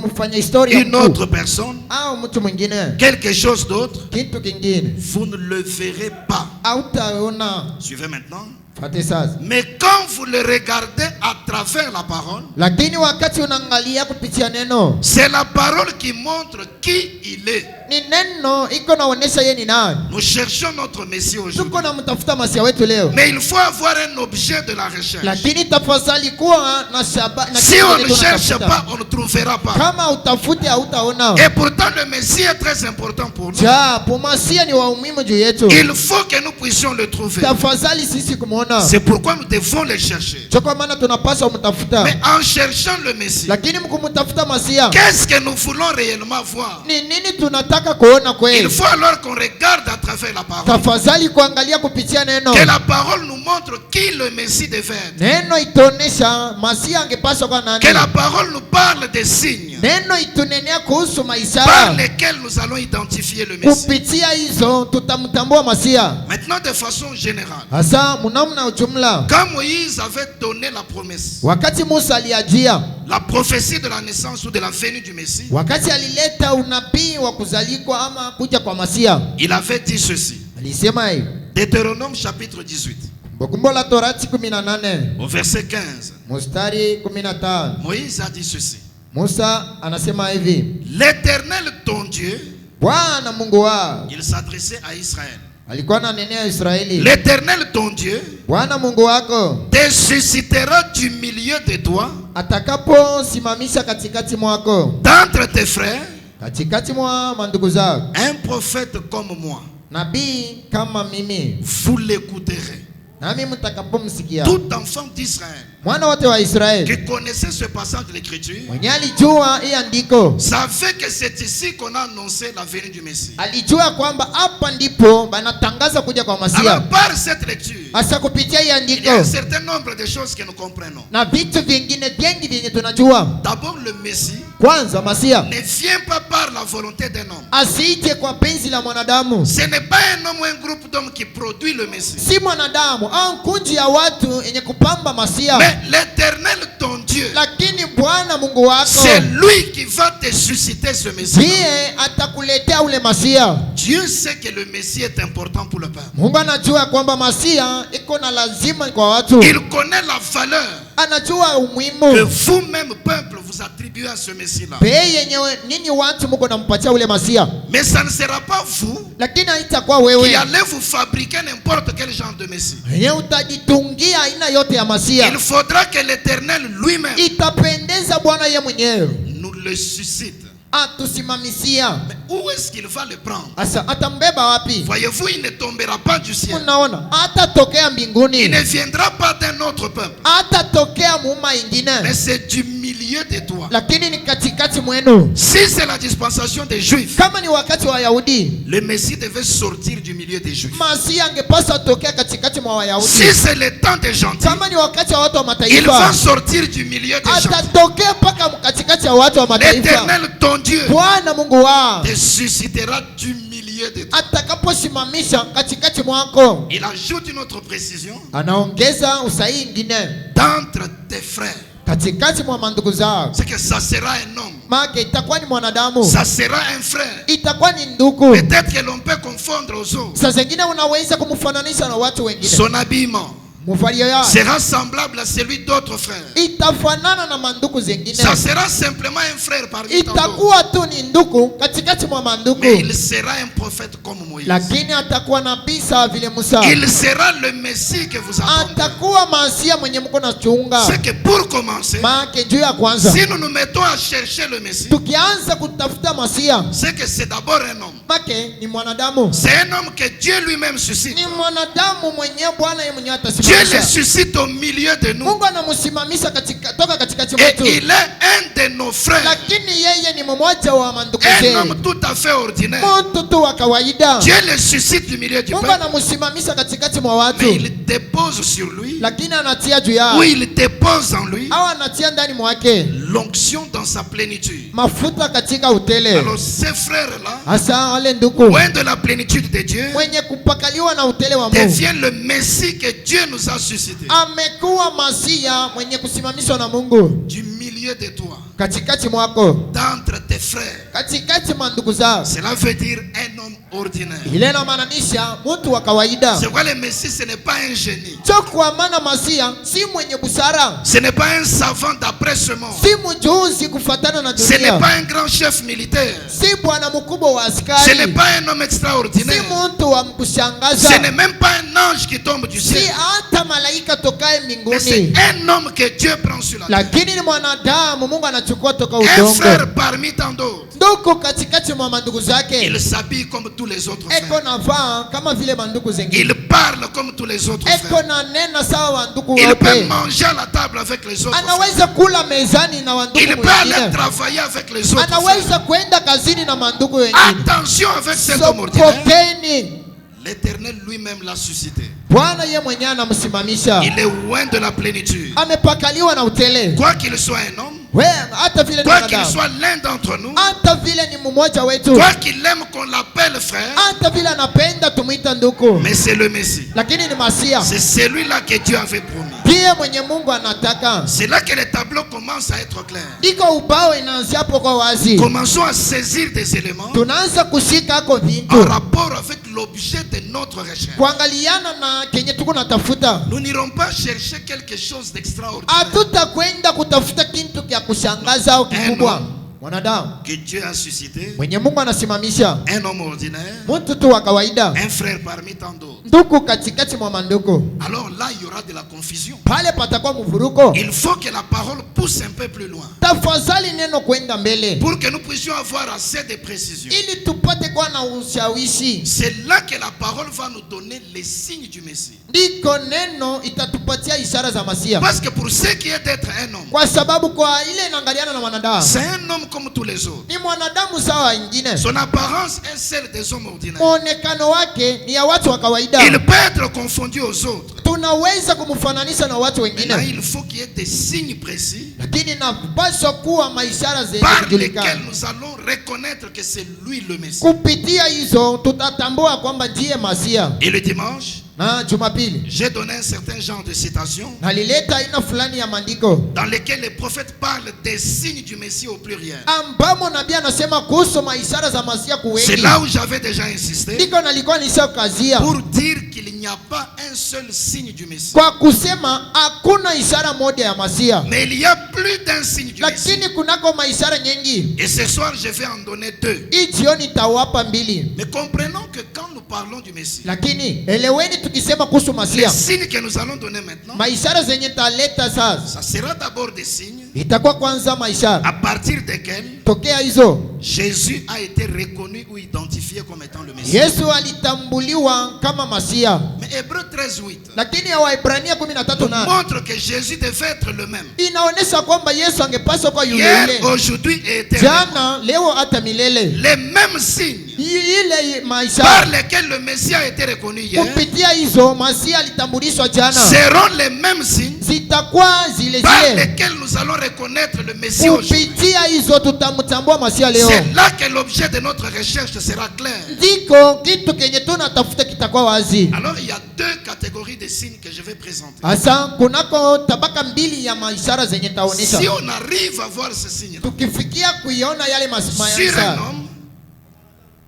mfanya historia une mkuu, autre personne, au mtu mwingine, quelque chose d'autre, kitu kingine vous ne le verrez pas. hautaona. Suivez maintenant. Fate sasa. Mais quand vous le regardez à travers la parole, Lakini wakati unaangalia kupitia neno, c'est la parole qui montre qui il est. ni neno iko naonesha yeye ni nani. Nous cherchons notre Messie aujourd'hui. Tuko na mtafuta masia wetu leo, Mais il faut avoir un objet de la recherche. lakini tafadhali kuwa na shaba na Si kitu on kenye ne cherche tunatafuta. pas, on ne trouvera pas. Kama utafute hautaona. Et pourtant, le Messie est très important pour nous. Japo masia ni wa umuhimu juu yetu, Il faut que nous puissions le trouver. tafadhali sisi kumuona. C'est pourquoi nous devons le chercher. Cho kwa maana tunapaswa kumtafuta. Mais en cherchant le Messie, Lakini mkumtafuta masia, qu'est-ce que nous voulons réellement voir? ni nini tunataka kuona Il kweli? faut alors qu'on regarde à travers la parole. Tafadhali kuangalia kupitia neno. Que la parole nous montre qui le Messie devait être. Neno itonesha masia angepaswa kwa nani. Que la parole nous parle des signes Neno itunenea kuhusu par maisha. lesquels nous allons identifier le Messie. Kupitia hizo tutamtambua masia. Maintenant, de façon générale, Hasa mnamna ujumla. quand Moïse avait donné la promesse, Wakati Musa aliajia, la prophétie de la naissance ou de la venue du Messie, wakati alileta unabii wa kuzalikwa ama kuja kwa masia, il avait dit ceci. alisema hivi. Deutéronome chapitre 18, Kumbukumbu la Torati 18 au verset 15. mstari 15. Moïse a dit ceci. Musa anasema hivi: L'Éternel ton Dieu, Bwana Mungu wao, il s'adressait à Israël. alikuwa ananenea Israeli, L'Éternel ton Dieu Bwana Mungu wako te suscitera du milieu de toi, atakaposimamisha katikati mwako, d'entre tes frères, katikati mwa mandugu zako, un prophète comme moi. nabii kama mimi, Vous l'écouterez. nami mtakapomsikia. Tout enfant d'Israël Mwana wote wa Israeli qui connaissait ce passage de l'Écriture mwenye alijua hii andiko, savait que c'est ici qu'on a annoncé la venue du Messie. alijua kwamba hapa ndipo banatangaza kuja kwa Masia. Alors par cette lecture, Hasa kupitia hii il y a andiko un certain nombre de choses que nous comprenons. na vitu vingine vingi vyenye tunajua. D'abord, le Messie Kwanza, Masia ne vient pas par la volonté d'un homme. asije kwa penzi la mwanadamu, Ce n'est pas un homme ou un groupe d'hommes qui produit le Messie. si mwanadamu au kundi ya watu yenye kupamba Masia, Mais l'Éternel ton Dieu, lakini Bwana Mungu wako c'est lui qui va te susciter ce Messie. ndiye atakuletea ule Masia. Dieu sait que le Messie est important pour le peuple. Mungu anajua kwamba Masia iko na lazima kwa watu, Il connaît la valeur anajua que umuhimu vous-même, peuple, vous attribuez à ce Messie-là. bei yenye nini watu muko nampatia ule Masia, Mais ça ne sera pas vous lakini haitakuwa qui wewe allez vous fabriquer n'importe quel genre de Messie. yenye utajitungia aina yote ya Masia. Il faudra que l'Éternel lui-même Itapendeza Bwana ye mwenyewe nous le suscite. atusimamisia. Mais où est-ce qu'il va le prendre? Asa atambeba wapi? Voyez-vous, il ne tombera pas du ciel. Unaona, atatokea Il mbinguni, ne viendra pas d'un autre peuple. atatokea muuma ingine, Mais c'est du milieu de toi. lakini ni katikati mwenu. Si c'est la dispensation des Juifs, Kama ni wakati wa Wayahudi, le Messie devait sortir du milieu des Juifs. Masia angepaswa tokea katikati mwa Wayahudi. Si c'est le temps des gentils, Kama ni wakati wa watu wa il va mataifa, sortir du milieu des gentils. atatokea mpaka katikati ya watu wa mataifa. L'Éternel, ton Dieu, Bwana Mungu wao te suscitera du milieu milieu de toi. atakaposimamisha katikati mwako. Il ajoute une autre précision. Anaongeza usahihi ingine, D'entre tes frères. katikati mwa mandugu zao. C'est que ça sera un homme. Maana itakuwa ni mwanadamu, Ça sera un frère. itakuwa ni ndugu. Peut-être que l'on peut confondre aux autres. Saa zingine unaweza kumfananisha na watu wengine. Son habillement Mvalio yake sera semblable à celui d'autres frères. itafanana na mandugu zingine. Ça sera simplement un frère parmi tant d'autres. Itakuwa tu ni ndugu katikati mwa mandugu, Mais il sera un prophète comme Moïse. lakini atakuwa nabii sawa vile Musa. Il sera le Messie que vous attendez. Atakuwa masia mwenye mko na chunga. C'est que pour commencer, Maana juu ya kwanza, si nous nous mettons à chercher le Messie, tukianza kutafuta masia, c'est que c'est d'abord un homme. make ni mwanadamu. C'est un homme que Dieu lui-même suscite. Ni mwanadamu mwenye Bwana yeye mwenyewe Dieu atasimamisha. le suscite au milieu de nous. Mungu anamusimamisha toka katikati Et mwetu. il est un de nos frères. Lakini yeye ni mmoja wa mandugu Un zetu. homme tout à fait ordinaire. Mtu tu wa kawaida. Dieu le suscite du milieu du Mungu peuple. anamusimamisha katikati mwa watu. Mais il dépose sur lui, Lakini anatia juu yao. ou il dépose en lui, Au anatia ndani mwake l'onction dans sa plénitude. mafuta katika utele. Alors ces frères-là, Hasa wale ndugu loin de la plénitude de Dieu, mwenye kupakaliwa na utele wa Mungu, devient le Messie que Dieu nous a suscité. amekuwa masia mwenye kusimamishwa na Mungu Du milieu de toi, katikati mwako, d'entre tes frères. katikati mwa ndugu zao. Cela veut dire un homme ordinaire. Ile inamaanisha mtu wa kawaida. C'est quoi le Messie? Ce n'est pas un génie. Sio kwa maana masia si mwenye busara, Ce n'est pas un savant d'après ce monde. si mjuzi kufatana na Ce n'est dunia, pas un grand chef militaire. si bwana mkubwa wa Ce askari, n'est pas un homme si extraordinaire. mtu wa kushangaza, Ce n'est même pas un ange qui tombe du si ciel. hata malaika tokaye Mais c'est mbinguni, un homme que Dieu prend sur la terre. lakini ni mwanadamu Mungu anachukua toka Un udongo. frère parmi tant d'autres. Ndugu katikati mwa mandugu zake, Il s'habille comme tous les autres eko frères. na vaa kama vile mandugu zengine, Il parle comme tous les autres eko frères. na nena sawa wa ndugu Il peut wote, manger à la table avec les autres frères. anaweza kula mezani na wandugu Il peut aller wengine, travailler avec les autres frères. anaweza kwenda kazini na mandugu wengine. Attention avec cet homme ordinaire. Sokoteni, L'Éternel lui-même l'a suscité. Bwana ye mwenyewe anamsimamisha, Il est loin de la plénitude. amepakaliwa na utele. Quoi qu'il soit un homme, We hata vile ni quoi qu'il mwanadamu, soit l'un d'entre nous, hata vile ni mmoja wetu, quoi qu'il aime qu'on l'appelle frère, hata vile anapenda tumuita ndugu, mais c'est le Messie. lakini ni masia C'est celui-là que Dieu avait promis. ndiye mwenye Mungu anataka. C'est là que les tableaux commencent à être clairs. Iko ubao inaanzia hapo kwa wazi, Commençons à saisir des éléments tunaanza kushika ako en vitu rapport avec l'objet de notre recherche. kuangaliana na kenye tuko natafuta. Nous n'irons pas chercher quelque chose d'extraordinaire Hatutakwenda kutafuta kitu kya kushangaza au kikubwa. Mwanadamu que Dieu a suscité, mwenye Mungu anasimamisha, un homme ordinaire, mtu tu wa kawaida, un frère parmi tant d'autres. ndugu katikati mwa mandugu, Alors là, il y aura de la confusion. pale patakuwa mvuruko. Il faut que la parole pousse un peu plus loin Tafadhali neno kwenda mbele, pour que nous puissions avoir assez de précision. ili tupate kuwa na ushawishi. C'est là que la parole va nous donner les signes du Messie. Ndiko neno itatupatia ishara za masia, Parce que pour ce qui est d'être un homme, kwa sababu kwa ile inaangaliana na mwanadamu, c'est un homme comme tous les autres. ni mwanadamu sawa ingine. Son apparence est celle des hommes ordinaires. Muonekano wake ni ya watu wa kawaida. Il peut être confondu aux autres. Tunaweza kumfananisha na watu Maintenant, wengine, il faut qu'il y ait des signes précis lakini napaswa kuwa maishara zenye par lesquels kujulikana. nous allons reconnaître que c'est lui le Messie. Kupitia hizo tutatambua kwamba ndiye masia. Et le dimanche, Na Jumapili j'ai donné un certain genre de citation nalileta aina fulani ya maandiko dans lesquelles les prophètes parlent des signes du Messie au pluriel. ambamo nabii anasema kuhusu maishara za masia C'est kuwengi. là où j'avais déjà insisté Ndiko nalikuwa nishakazia pour dire qu'il n'y a pas un seul signe du Messie. kwa kusema hakuna ishara moja ya masia, Mais il y a plus d'un signe du Messie. lakini kunako maishara nyingi. Et ce soir, je vais en donner deux. Hii jioni tawapa mbili, Mais comprenons que quand nous parlons du Messie, lakini eleweni tukisema kuhusu les masia, signes que nous allons donner maintenant, maishara zenye taleta sasa ça sera d'abord des signes itakuwa kwanza maishara à partir desquels tokea hizo Jésus a été reconnu ou identifié comme étant le Messie. Yesu alitambuliwa kama masia. Mais Hébreu 13:8 Lakini ya Waebrania 13 na montre que Jésus devait être le même. inaonesha kwamba Yesu angepaswa kwa yule Hier, yule aujourd'hui et éternellement. jana, leo, hata milele. Les mêmes signes Ile par maisha lesquels le Messie a été reconnu hier kupitia hizo masia alitambulishwa jana, seront les mêmes signes zitakuwa zile par zile. lesquelles nous allons reconnaître le Messie aujourd'hui. Kupitia hizo tutamtambua Masia leo. C'est là que l'objet de notre recherche sera clair. Ndiko kitu kenye tunatafuta kitakuwa wazi. Alors il y a deux catégories de signes que je vais présenter. Asa kunako tabaka mbili ya maishara zenye taonesha. Si on arrive à voir ce signe, Tukifikia kuiona yale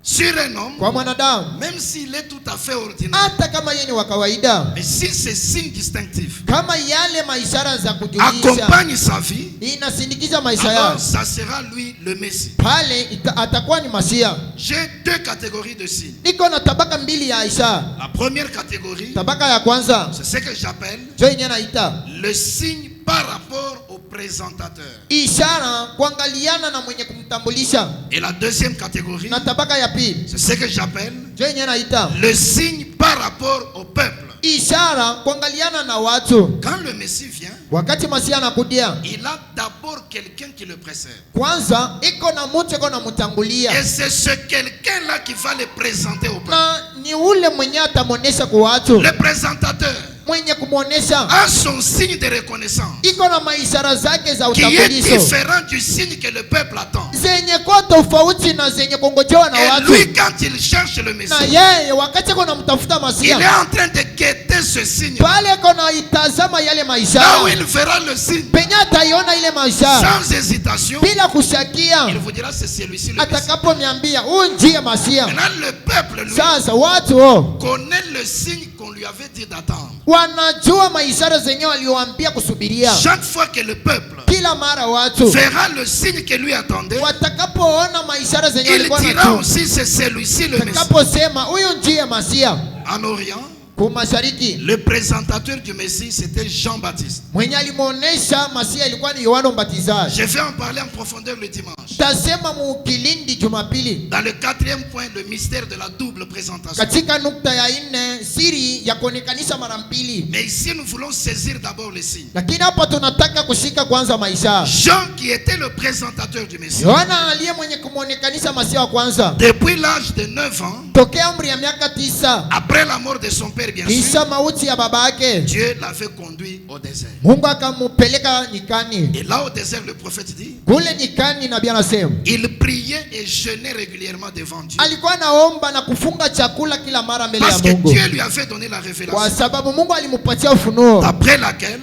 sur un homme, kwa mwanadamu, même s'il est tout à fait ordinaire, hata kama yeye ni wa kawaida, mais si ces signes distinctifs kama yale maishara za kujulisha accompagnent sa vie, inasindikiza maisha alors yao, ça sera lui le Messie. pale atakuwa ni Masia. J'ai deux catégories de signes. Iko na tabaka mbili ya ishara. La première catégorie, Tabaka ya kwanza c'est ce que j'appelle jo yenye naita le signe par rapport au présentateur. ishara kuangaliana na mwenye kumtambulisha. Et la deuxième catégorie, Na tabaka ya pili c'est ce que j'appelle jo yenye naita le signe par rapport au peuple. ishara kuangaliana na watu. Quand le Messie vient, Wakati Masia anakudia, il a d'abord quelqu'un qui le précède. kwanza iko na mtu iko na mtangulia, Et c'est ce quelqu'un-là qui va le présenter au peuple. na ni ule mwenye atamuonesha kwa watu. Le présentateur Mwenye kumuonesha a son signe de reconnaissance iko na maishara zake za qui est utambulisho différent du signe que le peuple attend. zenye kwa tofauti na zenye kungojewa na Et watu. lui, quand il cherche le Na Messie, yeye wakati iko namtafuta il Masia, est en train de guetter ce signe. pale iko na itazama yale Là où maishara, il verra le signe, penye ataiona ile maishara sans hésitation, bila kushakia, il vous dira c'est celui-ci le Messie. atakaponiambia huyu ndiye Masia. Maintenant, le peuple, lui, Sasa watu connaît le signe qu'on lui avait dit d'attendre. wanajua maishara zenye walioambia kusubiria. Chaque fois que le peuple Kila mara watu verra le signe que lui attendait, watakapoona maishara zenye il walikuwa dira nazo, aussi c'est celui-ci le Messie. watakaposema huyu ndiye Masia. En Orient, Kumashariki le présentateur du Messie, c'était Jean-Baptiste. mwenye alimuonesha Masia ilikuwa ni Yohana Mbatizaji. Je vais en parler en profondeur le dimanche. Tasema mukilindi Jumapili Dans le quatrième point, le mystère de la double présentation. katika nukta ya 4, siri ya kuonekanisha mara mbili. Mais ici, nous voulons saisir d'abord les signes. Lakini hapa tunataka kushika kwanza maisha. Jean, qui était le présentateur du Messie, Yohana aliye mwenye kumuonekanisha Masia wa kwanza depuis l'âge de 9 ans, tokea umri ya miaka 9, après la mort de son père, bien sûr, kisha mauti ya baba yake, Dieu l'avait conduit au désert. Mungu akamupeleka nyikani. Et là, au désert, le prophète dit, Kule nyikani nabii anasema il priait et jeûnait régulièrement devant Dieu. alikuwa naomba na kufunga chakula kila mara mbele ya Parce que Mungu, Dieu lui avait donné la kwa révélation, sababu Mungu alimupatia ufunuo. après laquelle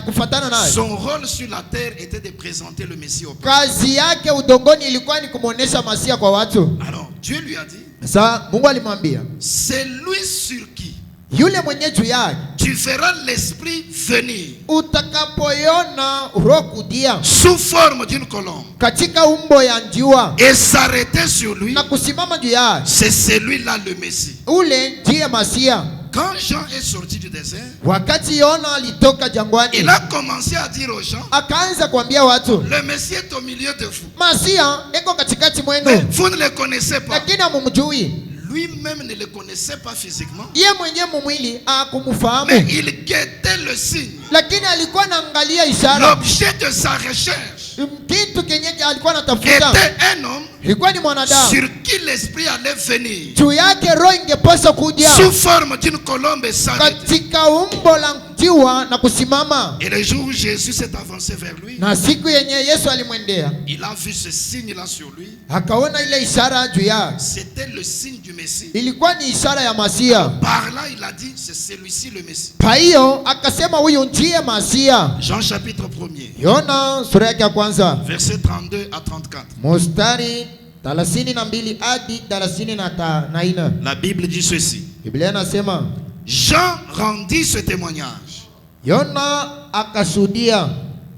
Kufatana naye son rôle sur la terre était de présenter le Messie au peuple. kazi yake udongoni ilikuwa ni kumuonesha Masia kwa watu. Alors, Dieu lui a dit, Sasa Mungu alimwambia c'est lui sur qui yule mwenye juu yake tu feras l'esprit venir utakapoiona roho kudia sous forme d'une colombe katika umbo ya njiwa et s'arrêter sur lui, na kusimama juu yake, c'est celui-là le Messie. ule ndiye Masia. Quand Jean est sorti du désert, Wakati Yona alitoka jangwani, il a commencé à dire aux gens, akaanza kuambia watu le Messie est au milieu de vous, Masia eko katikati mais mwenu, vous ne le connaissez pas. lakini hamumjui. Lui-même ne le connaissait pas physiquement, Ye mwenye mumwili akumfahamu, mais il guettait le signe. lakini alikuwa naangalia ishara. L'objet de sa recherche Kitu kenye alikuwa anatafuta était un homme ilikuwa ni mwanadamu, sur qui l'esprit allait venir juu yake roho ingepaswa kuja sous forme d'une colombe et s'arrêter. katika umbo la njiwa na kusimama. Et le jour où Jésus s'est avancé vers lui, Na siku yenye Yesu alimwendea, il a vu ce signe-là sur lui. akaona ile ishara juu yake, C'était le signe du Messie. ilikuwa ni ishara ya Masia. Par là, il a dit, c'est celui-ci le Messie. Kwa hiyo akasema huyu ndiye Masia. Jean chapitre 1er, Yona sura yake ya kwanza verset 32 à 34. mstari 32 hadi 34. La Bible dit ceci. Biblia inasema Jean rendit ce témoignage. Yona akashuhudia,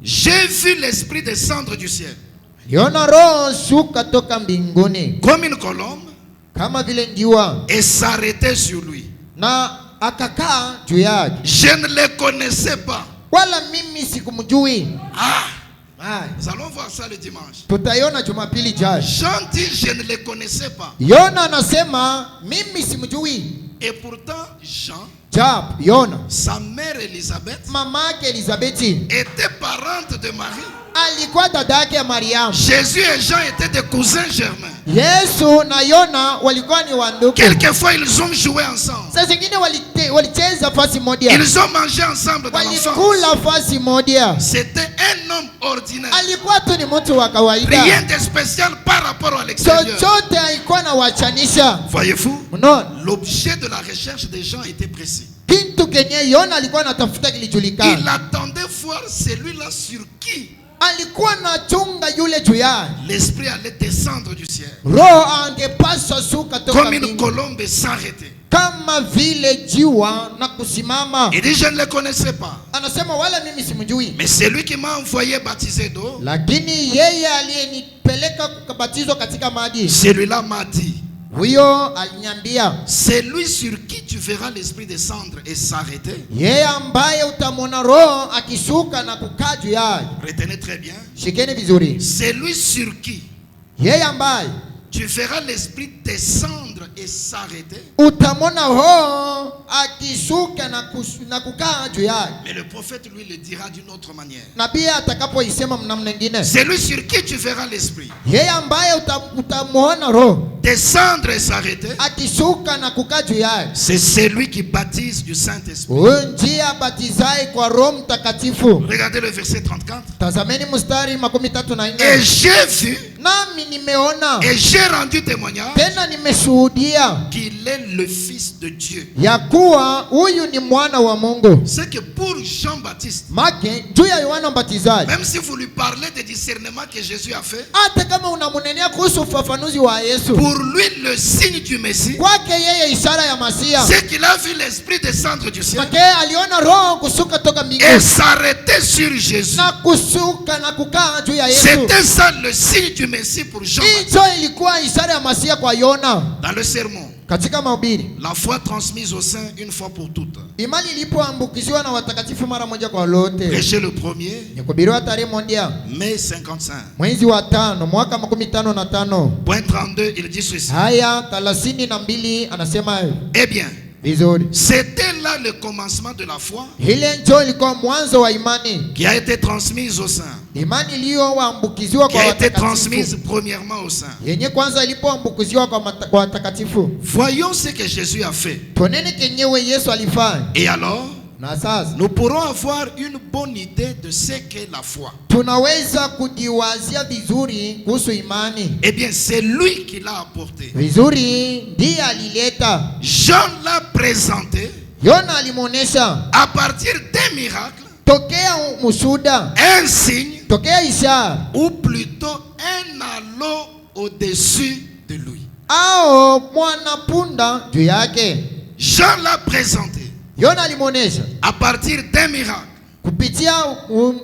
J'ai vu l'esprit descendre du ciel Yona roho shuka toka mbinguni comme une colombe kama vile njiwa, et s'arrêter sur lui. na akakaa juu yake, Je ne le connaissais pas. wala mimi sikumjui. Ah, Haya, nous allons voir ça le dimanche. tutaiona Jumapili jayo. Jean dit, je ne le connaissais pas. Yona anasema mimi simjui, Et pourtant, Jean Jab, Yona, sa mère Élisabeth, mamake Elizabeti était parente de Marie. alikuwa dada yake ya Mariamu. Jésus et Jean étaient des cousins germains. Yesu na Yona walikuwa ni wandugu. Quelquefois, ils ont joué ensemble. Saa zingine walicheza fasi moja. Ils ont mangé ensemble dans l'enfance. Walikula fasi moja. C'était un homme ordinaire. Alikuwa tu ni mtu wa kawaida. Rien de spécial par rapport à l'extérieur. Chochote alikuwa na wachanisha. Voyez-vous? Unaona? L'objet de la recherche des gens était précis. Kitu kenye Yona alikuwa anatafuta kilijulikana. Il attendait voir celui-là sur qui alikuwa na chunga yule juu yake. l'esprit allait descendre du ciel. Roho angepaswa shuka toka Comme une mbinguni. colombe et s'arrêter. Kama vile jiwa na kusimama. Il dit, je ne le connaissais pas. Anasema wala mimi simjui. Mais c'est lui qui m'a envoyé baptiser d'eau. Lakini yeye aliyenipeleka kubatizwa katika maji. Celui-là m'a dit, huyo aliniambia, c'est lui sur qui tu verras l'esprit descendre et s'arrêter. yeye ambaye utamwona Roho akishuka na kukaa juu yake. Retenez très bien. Shikeni vizuri. C'est lui sur qui Yeye ambaye tu verras l'esprit descendre et s'arrêter. utamwona Roho akishuka na kukaa juu yake. Mais le prophète lui le dira d'une autre manière. Na pia atakapoisema mnamna nyingine. C'est lui sur qui tu verras l'esprit Yeye ambaye utamwona Roho descendre et s'arrêter. akishuka na kukaa juu yake. C'est celui qui baptise du Saint-Esprit. Huyo ndiye abatizaye kwa Roho Mtakatifu. Regardez le verset 34. Tazameni mstari 34. Et j'ai vu Nami nimeona et j'ai rendu témoignage tena nimeshuhudia qu'il est le Fils de Dieu. ya kuwa huyu ni mwana wa Mungu. C'est que pour Jean-Baptiste, Make juu ya Yohana Mbatizaji, même si vous lui parlez des discernements que Jésus a fait, hata kama unamunenea kuhusu ufafanuzi wa Yesu, pour lui le signe du Messie, kwake yeye ishara ya Masia, c'est qu'il a vu l'Esprit descendre du ciel make aliona Roho kushuka toka et mbinguni s'arrêter sur Jésus. na kushuka na kukaa juu ya Yesu. C'était ça le signe du Messie pour Jean-Baptiste. Hicho ilikuwa ishara ya Masia kwa Yona. Dans le sermon, Katika mahubiri, la foi transmise aux saints une fois pour toutes. imani ilipoambukiziwa na watakatifu mara moja kwa lote. Prêché le premier, Nikuhubiriwa tarehe moja mai 55. mwezi wa 5 mwaka 55. Point 32, il dit ceci. Haya 32 anasema Eh bien, vizuri. c'était là le commencement de la foi Ile ndio ilikuwa mwanzo wa imani. qui a été transmise aux saints. Imani iliyoambukiziwa Qui kwa a été transmise watakatifu. premièrement aux saints. Yenye kwanza ilipoambukiziwa kwa watakatifu. Voyons ce que Jésus a fait. Tuoneni kenyewe Yesu alifanya. Et alors, Na sasa nous pourrons avoir une bonne idée de ce qu'est la foi. tunaweza kujiwazia vizuri kuhusu imani. Eh bien, c'est lui qui l'a apporté. Vizuri ndiye alileta. Jean l'a présenté Yona alimuonesha à partir d'un miracle, tokea mushuda, un signe, tokea ishara ou plutôt un halo au-dessus de lui. ao mwana punda juu yake. Jean l'a présenté Yona alimuonesha à partir d'un miracle, kupitia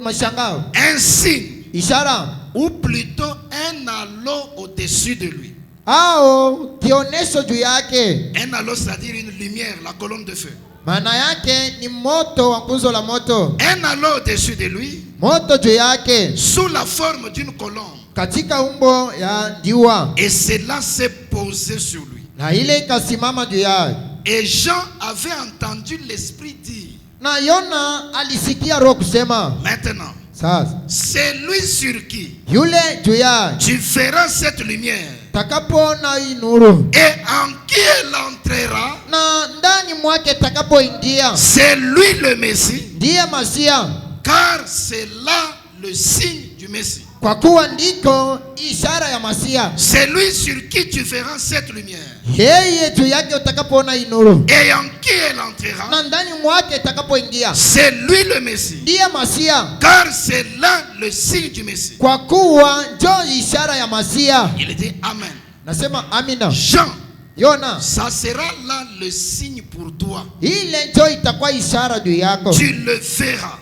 mashangao, un signe, ishara ou plutôt un halo au-dessus de lui. ao kionesho juu yake. Un halo, c'est-à-dire une lumière, la colonne de feu. Maana yake ni moto wa nguzo la moto. Un halo au-dessus de lui, Moto juu yake sous la forme d'une colombe. katika umbo ya jua, Et cela s'est posé sur lui. na ile ikasimama juu yake. Et Jean avait entendu l'Esprit dire, Na Yona alisikia Roho kusema, maintenant, sasa c'est lui sur qui yule juu yake tu feras cette lumière takapoona hii nuru et en qui elle entrera, na ndani mwake takapoingia, c'est lui le Messie, ndiye Masia, car c'est là le signe du Messie. kwa kuwa ndiko ishara ya Masia. C'est lui sur qui tu feras cette lumière Yeye juu yake utakapoona hii nuru et en qui elle entrera, na ndani mwake takapoingia, c'est lui le Messie, ndiye Masia, car c'est là le signe du Messie. kwa kuwa njo ishara ya Masia. Il dit Amen. Nasema amina. Jean, Yona, ça sera là le signe pour toi. ile njo itakuwa ishara juu yako Tu le verras.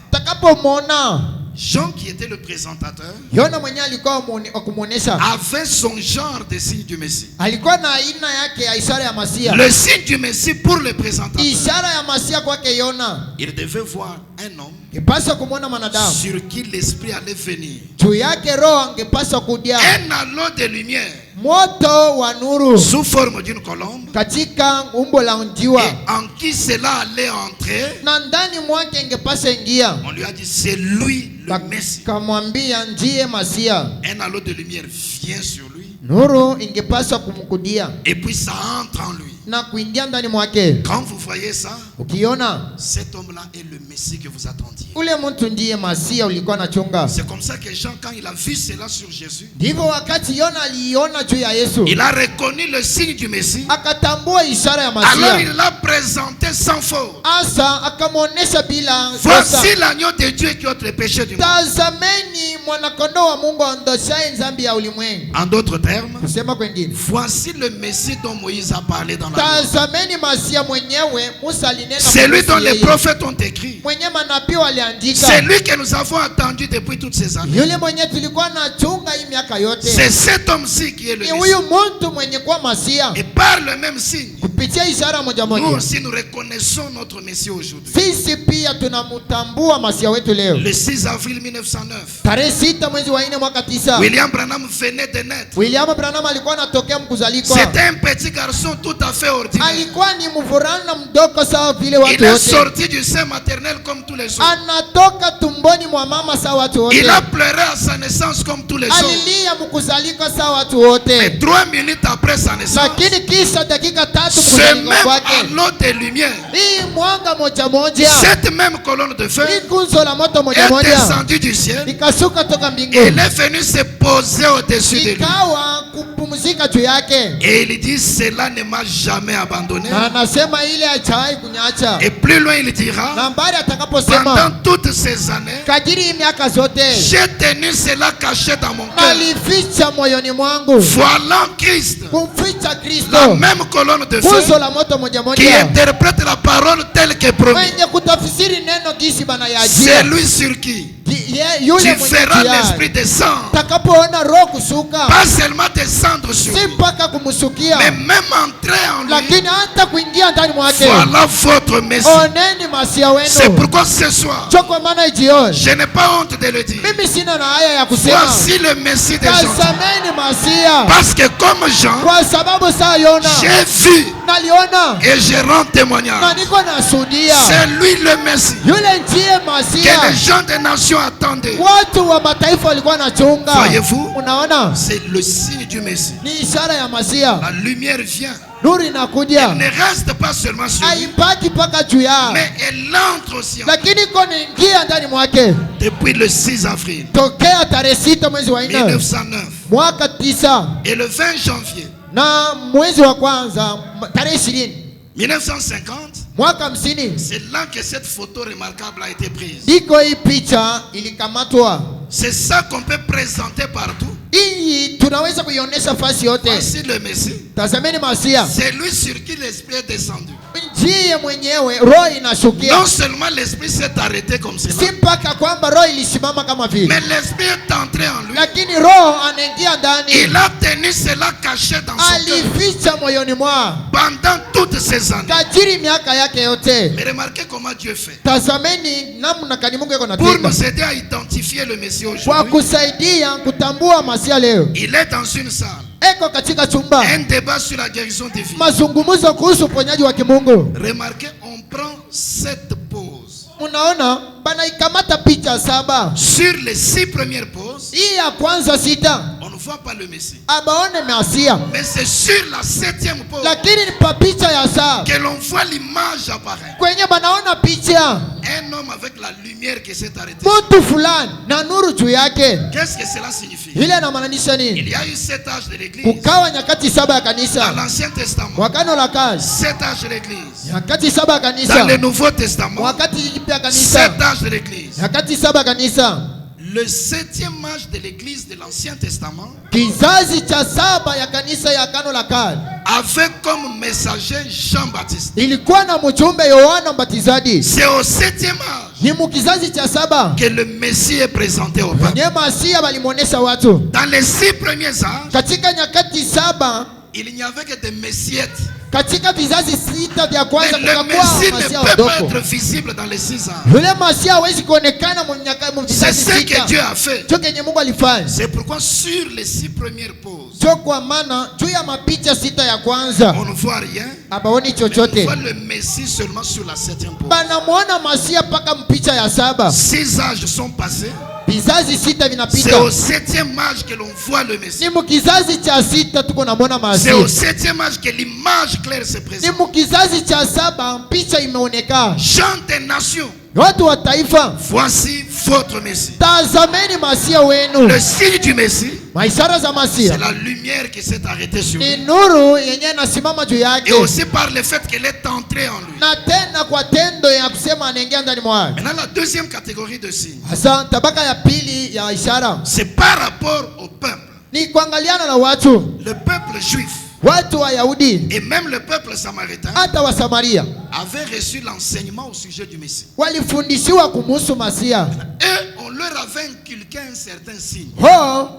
takapomwona. Jean, qui était le présentateur, Yona mwenye alikuwa wa kumuonesha avait son genre de signe du Messie. alikuwa na aina yake ya ishara ya Masia. Le signe du Messie pour le présentateur. Ishara ya Masia kwake Yona, Il devait voir un homme ingepaswa kumwona mwanadamu sur qui l'Esprit allait venir. juu yake Roho angepaswa kuja, Un halo de lumière moto wa nuru sous forme d'une colombe, katika umbo la njiwa, et en qui cela allait entrer. na ndani mwake ingepasa ingia. On lui a dit, c'est lui le Messie. Kamwambia ndiye Masia. Un halo de lumière vient sur lui, Nuru ingepaswa kumkudia et puis ça entre en lui. na kuingia ndani mwake. Quand vous voyez ça, Ukiona cet homme-là est le Messie que vous attendiez. ule mtu ndiye Masia ulikuwa nachunga. C'est comme ça que Jean, quand il a vu cela sur Jésus, Ndivyo wakati Yona aliona juu ya Yesu, il a reconnu le signe du Messie. akatambua ishara ya Alors Masia. il l'a présenté sans faute. Asa akamwonyesha bila kosa. Voici l'agneau de Dieu qui ôte le péché du monde. Tazameni mwanakondoo wa Mungu aondoshaye dhambi ya ulimwengu. En d'autres termes, Kusema kwengine, voici le Messie dont Moïse a parlé dans la loi. tazameni Masia mwenyewe Musa alinena C'est lui dont kuhusu les yeye. prophètes ont écrit. Mwenye manabii waliandika. C'est lui que nous avons attendu depuis toutes ces années. Yule mwenye tulikuwa na chunga hii miaka yote. C'est cet homme-ci qui est le Ni Messie. huyu mtu mwenye kuwa Masia. Et par le même signe, Kupitia ishara moja nous moja, aussi nous reconnaissons notre Messie aujourd'hui. sisi pia tunamtambua Masia wetu leo. Le 6 avril 1909, Tarehe 6 mwezi wa 4 mwaka 9, William Branham venait de naître. William Branham alikuwa anatokea mkuzalikwa. C'était un petit garçon tout à fait ordinaire. Alikuwa ni mvulana mdogo sawa vile Il watu est wote. sorti du sein maternel comme tous les autres. Anatoka tumboni mwa mama sawa watu wote. Il a pleuré à sa naissance comme tous les autres. Alilia mkuzalikwa sawa watu wote. Mais 3 minutes après sa naissance, Lakini kisha dakika 3 ce mkuzalikwa même kwake, halo de lumière, hii mwanga moja moja, cette même colonne de feu hii kunzo la moto moja est moja descendue du ciel ikasuka toka et mbinguni, elle est venue se poser au-dessus de lui. ikawa kupumzika juu yake. Et il dit, cela ne m'a jamais abandonné. Na anasema ile hajawahi kunyacha. Et plus loin, il dira, Na mbali pendant atakaposema toutes ces années, kadiri hii miaka zote j'ai tenu cela caché dans mon cœur. nalificha moyoni mwangu, Voilà Christ, kumficha la Kristo, même colonne de kunzo feu la moto moja qui moja, interprète la parole telle que promis. mwenye kutafsiri neno gisi bana C'est yajia. lui sur qui Yule tu mwenye feras njia l'esprit descendre. takapoona roho kusuka, Pas seulement descendre sur si lui, mpaka kumsukia, mais même entrer en lui. lakini hata kuingia ndani mwake. Voilà votre Messie. Oneni Masia C'est wenu. pourquoi ce soir, Cho kwa maana jioni, je n'ai pas honte de le dire. mimi sina na haya ya kusema, Voici le Messie des gens. tazameni Masia, Parce que comme Jean, kwa sababu saa Yona j'ai vu naliona et je rends na témoignage. niko nashuhudia, C'est lui le Messie yule ndiye que Masia les gens des nations attendaient. watu wa mataifa walikuwa nachunga. Voyez-vous, Unaona, c'est le signe du Messie. ni ishara ya Masia. La lumière vient. Nuru Elle inakuja, ne reste pas seulement sur lui, haibaki mpaka juu yao, mais elle entre aussi. lakini iko niingia ndani mwake. Depuis le 6 avril Tokea tarehe 6 mwezi wa 4 1909 mwaka 9 et le 20 janvier na mwezi wa kwanza tarehe 20 1950, mwaka 50, c'est là que cette photo remarquable a été prise. ndiko hii picha ilikamatwa. C'est ça qu'on peut présenter partout. Hii tunaweza kuionyesha fasi yote. Voici le Messie. Tazameni Masia, C'est lui sur qui l'Esprit est descendu. ndiye mwenyewe roho inashukia, Non seulement l'Esprit s'est arrêté comme cela, si mpaka kwamba roho ilisimama kama vile, mais l'Esprit est entré en lui. lakini roho anaingia ndani, Il a tenu cela caché dans son cœur alificha moyoni mwao pendant toutes ces années. kadiri miaka yake yote. Mais remarquez comment Dieu fait. Tazameni namna kani Mungu yuko Pour natenda nous aider à identifier le Messie kwa aujourd'hui, kusaidia kutambua Masia leo. il est dans une salle. Eko katika chumba, Un débat sur la guérison divine. mazungumzo kuhusu uponyaji wa kimungu. Remarquez, on prend 7 poses. Unaona, banaikamata picha 7. Sur les 6 premières poses, Hii ya kwanza 6 on ne voit pas le Messie. abaone Masia, Mais c'est sur la 7e pose lakini ni pa picha ya 7 que l'on voit l'image apparaître. kwenye banaona picha Un homme avec la lumière qui s'est arrêté. mtu fulani na nuru juu yake. Qu'est-ce que cela signifie? Ile inamaanisha nini? Il y a eu 7 âges de l'église. Kukawa nyakati 7 ya Dans kanisa, l'Ancien Testament, wakano la kazi, 7 âges de l'église. nyakati 7 ya Dans le kanisa, Nouveau Testament, wakati jipya ya 7 kanisa, âges de l'église. nyakati 7 ya kanisa. Le 7e âge de l'église de l'Ancien Testament Kizazi cha 7 ya kanisa ya Agano la Kale avait comme messager Jean-Baptiste. ilikuwa na mjumbe Yohana Mbatizaji. C'est au 7e âge Ni mukizazi cha 7 que le Messie est présenté au peuple. nye Masia walimwonesha watu. Dans les 6 premiers âges, Katika nyakati 7 il n'y avait que des messiettes. Katika vizazi 6 vya kwanza Mais le kukakuwa Messie ne masia peut pas wadogo. être visible dans les 6 ans. Yule masia hawezi kuonekana mu C'est vizazi ce que 6. Dieu a fait. Cho kenye Mungu alifanya. C'est pourquoi sur les 6 premières poses, Cho kwa maana juu ya mapicha 6 ya kwanza on ne voit rien. abaoni On chochote. voit le Messie seulement sur la 7e pose. Banamuona masia paka mpicha ya 7. 6 âges sont passés. Vizazi 6 C'est vinapita. au 7e âge que l'on voit le Messie. Ni mukizazi cha 6 tuko namwona C'est masia. au 7e âge que l'image claire se Ni présente. mukizazi cha 7 picha imeonekana. Chants des nations, Watu wa taifa, voici votre Messie. tazameni masia wenu. Le signe du Messie, Maishara za c'est masia la lumière qui s'est arrêtée sur ni lui. nuru yenye nasimama juu yake, Et aussi par le fait qu'elle est entrée en lui. na tena kwa tendo ya kusema anaingia ndani mwake. Maintenant, la deuxième catégorie de signes, Sasa tabaka ya pili ya ishara c'est par rapport au peuple. ni kuangaliana na watu, Le peuple juif watu wa Yahudi et même le peuple samaritain hata wa Samaria avaient reçu l'enseignement au sujet du Messie. walifundishiwa kumuhusu masia. Et on leur avait inculqué un certain signe.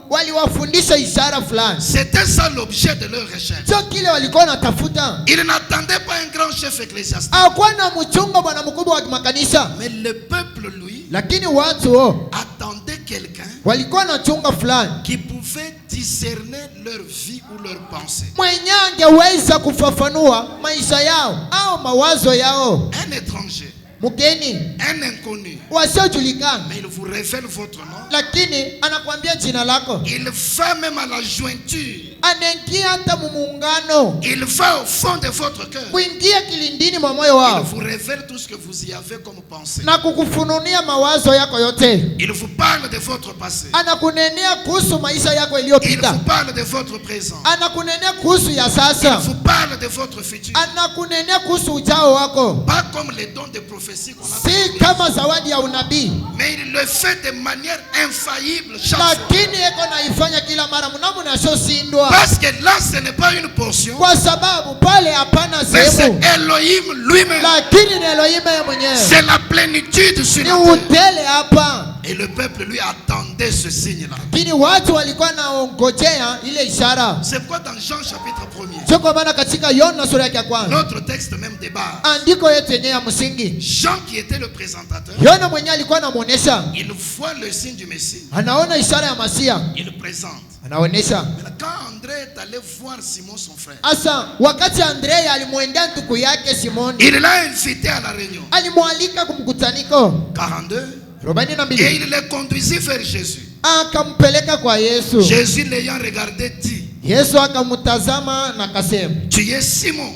Waliwafundisha ishara fulani, C'était ça l'objet de leur recherche. sio kile walikuwa natafuta. Ils n'attendaient pas un grand chef ecclésiastique. Hakuwa na mchunga bwana mkubwa wa makanisa, Mais le peuple, lui, lakini watu attendait quelqu'un walikuwa na chunga fulani qui pouvait discerner leur vie ou leur pensée. mwenye angeweza kufafanua maisha yao au mawazo yao. Un étranger, Mgeni un inconnu, wasiojulikana, mais il vous révèle votre nom. lakini anakwambia jina lako, Il va même à la jointure. anaingia hata muungano, Il va au fond de votre cœur. kuingia kilindini mwa moyo Il wao vous révèle tout ce que vous y avez comme pensée. na kukufununia mawazo yako yote. Il vous parle de votre passé. Anakunenea kuhusu maisha yako Il iliyopita, vous parle de votre présent. anakunenea kuhusu ya Il sasa, vous parle de votre futur. anakunenea kuhusu ujao wako, Pas comme les dons de prophétie qu'on a, si kama zawadi ya unabii, mais il le fait de manière infaillible chaque fois. lakini eko naifanya kila mara mnamu nasioshindwa, Parce que là, ce n'est pas une portion, kwa sababu pale hapana mais c'est sehemu, Elohim lui-même. lakini ni Elohim yeye mwenyewe, C'est la plénitude sur ni la terre. utele hapa. Et le peuple, lui, attendait ce signe-là. Lakini watu walikuwa naongojea ile ishara. C'est pourquoi dans Jean chapitre 1er, Sio kwa maana katika Yona sura yake ya kwanza, notre texte même débat, andiko yetu yenyewe ya msingi, Jean qui était le présentateur, Yona mwenyewe alikuwa anamuonesha, il voit le signe du Messie, anaona ishara ya Masia, il présente. anaonesha. Mais quand André est allé voir Simon son frère, Asa wakati Andrea alimwendea ndugu yake Simoni, il l'a invité à la réunion alimwalika kumkutaniko 42 et 42, il le conduisit vers Jésus. akampeleka kwa Yesu. Jésus l'ayant regardé dit, Yesu akamtazama na akasema, tu es Simon,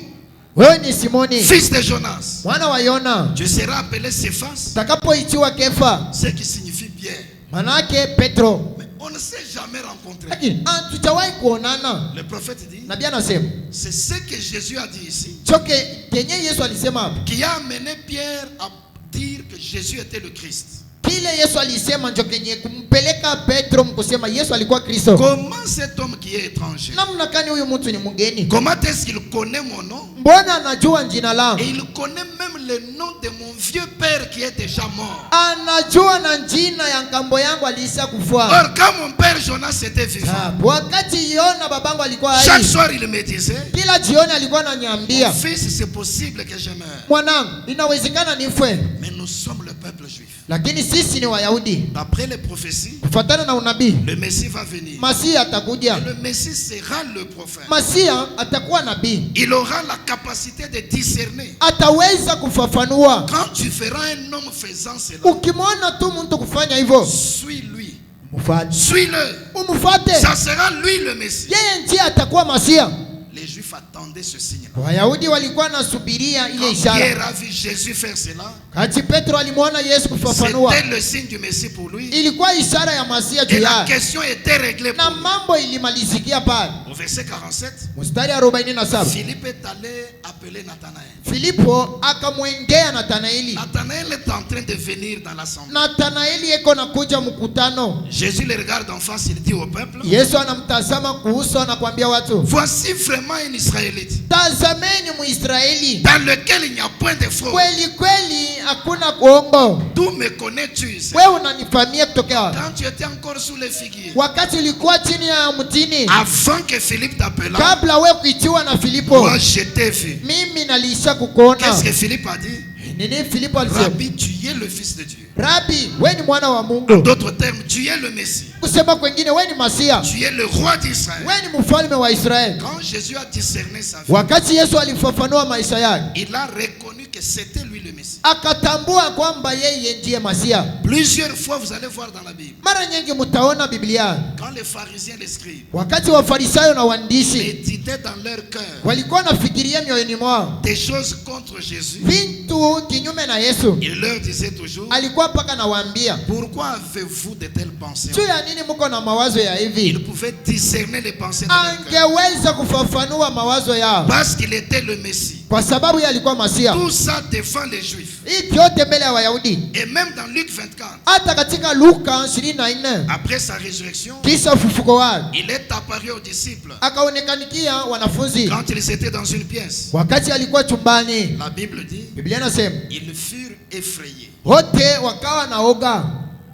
wewe ni Simoni fils de Jonas. mwana wa Yona, Tu seras appelé Céphas, utakapoitiwa Kefa, ce qui signifie Pierre. manake Petro. Mais on ne s'est jamais rencontré. Lakini hatujawahi kuonana. Le prophète dit, Nabii anasema c'est ce que Jésus a dit ici, choke kenye Yesu alisema hapo, qui a amené Pierre à dire que Jésus était le Christ. kile Yesu alisema ndio kenye kumpeleka Petro mkusema Yesu alikuwa Kristo. Comment cet homme qui est étranger, Namna gani huyu mtu ni mgeni? comment est-ce qu'il connaît mon nom? Mbona anajua jina langu? Et il connaît même le nom de mon vieux père qui est déjà mort. Anajua na jina ya ngambo yangu alisha kufua. Or, quand mon père Jonas était vivant, Wakati Yona babangu alikuwa chaque hai, soir il me disait, kila jioni alikuwa mon ananiambia, fils, c'est possible que je meure. mwanangu, inawezekana nife. Mais nous sommes le peuple juif. Lakini sisi ni Wayahudi. D'après les prophéties, Kufuatana na unabii, le Messie va venir. Masia atakuja. Et le Messie sera le prophète. Masia atakuwa nabii. Il aura la capacité de discerner. Ataweza kufafanua. Quand tu feras un homme faisant cela, Ukimwona tu mtu kufanya hivyo, suis-lui. mfuate. Suis-le. Umfuate. Ça sera lui le Messie. Yeye ndiye atakuwa Masia. Les Juifs attendaient ce signe. Wayahudi walikuwa nasubiria ile Quand ishara. Pierre a vu Jésus faire cela, Kati Petro alimwona Yesu kufafanua, c'était le signe du Messie pour lui. ilikuwa ishara ya Masia juu Et la yake. question était réglée Na pour lui. mambo ilimalizikia pale. Au verset 47, Mstari 47. Philippe est allé appeler Nathanaël. Filipo akamwendea Nathanaeli. Nathanaël est en train de venir dans l'assemblée. Nathanaeli yeko nakuja mkutano. Jésus le regarde en face, il dit au peuple, Yesu anamtazama kuhusu, anakuambia watu, voici vraiment un Israélite tazameni Mwisraeli dans lequel il n'y a point de fraude. kweli kweli, hakuna kuongo. D'où me connais-tu? Wewe unanifamia kutokea wapi? Quand tu étais encore sous les figuiers, Wakati ulikuwa chini ya mtini, avant que Philippe t'appela, kabla we kuitiwa na Filipo, moi je t'ai vu. mimi nalisha kukuona. Qu'est-ce que Philippe a dit? Nini Filipo alisema? Rabbi, tu es le fils de Dieu. Rabi, we ni mwana wa En Mungu. d'autres termes, tu es le Messie. Kusema kwengine, we ni Masia. Tu es le roi d'Israël. We ni mfalme wa Israeli. Quand Jésus a discerné sa vie, Wakati Yesu alifafanua maisha yake, il a reconnu que c'était lui le Messie. akatambua kwamba yeye ndiye Masia. Plusieurs fois, vous allez voir dans la Bible, Mara nyingi mtaona Biblia, quand les pharisiens, les scribes, wakati Wafarisayo na waandishi méditaient dans leur cœur walikuwa nafikiria mioyoni mwao des choses contre Jésus, vitu kinyume na Yesu, il leur disait toujours, alikuwa mpaka nawaambia, pourquoi avez-vous de telles pensées? juu ya nini mko na mawazo ya hivi? Il pouvait discerner les pensées de leur cœur. Angeweza kufafanua mawazo yao Parce qu'il était le Messie. kwa sababu yeye alikuwa Masia. Tout ça défend les Juifs. Hii vyote mbele ya Wayahudi. Et même dans Luc 24, Hata katika Luka 24 après sa résurrection, kisha ufufuko wake, il est apparu aux disciples akaonekanikia wanafunzi quand ils étaient dans une pièce. wakati alikuwa chumbani. La Bible dit, Biblia inasema ils furent effrayés, wote wakawa na oga,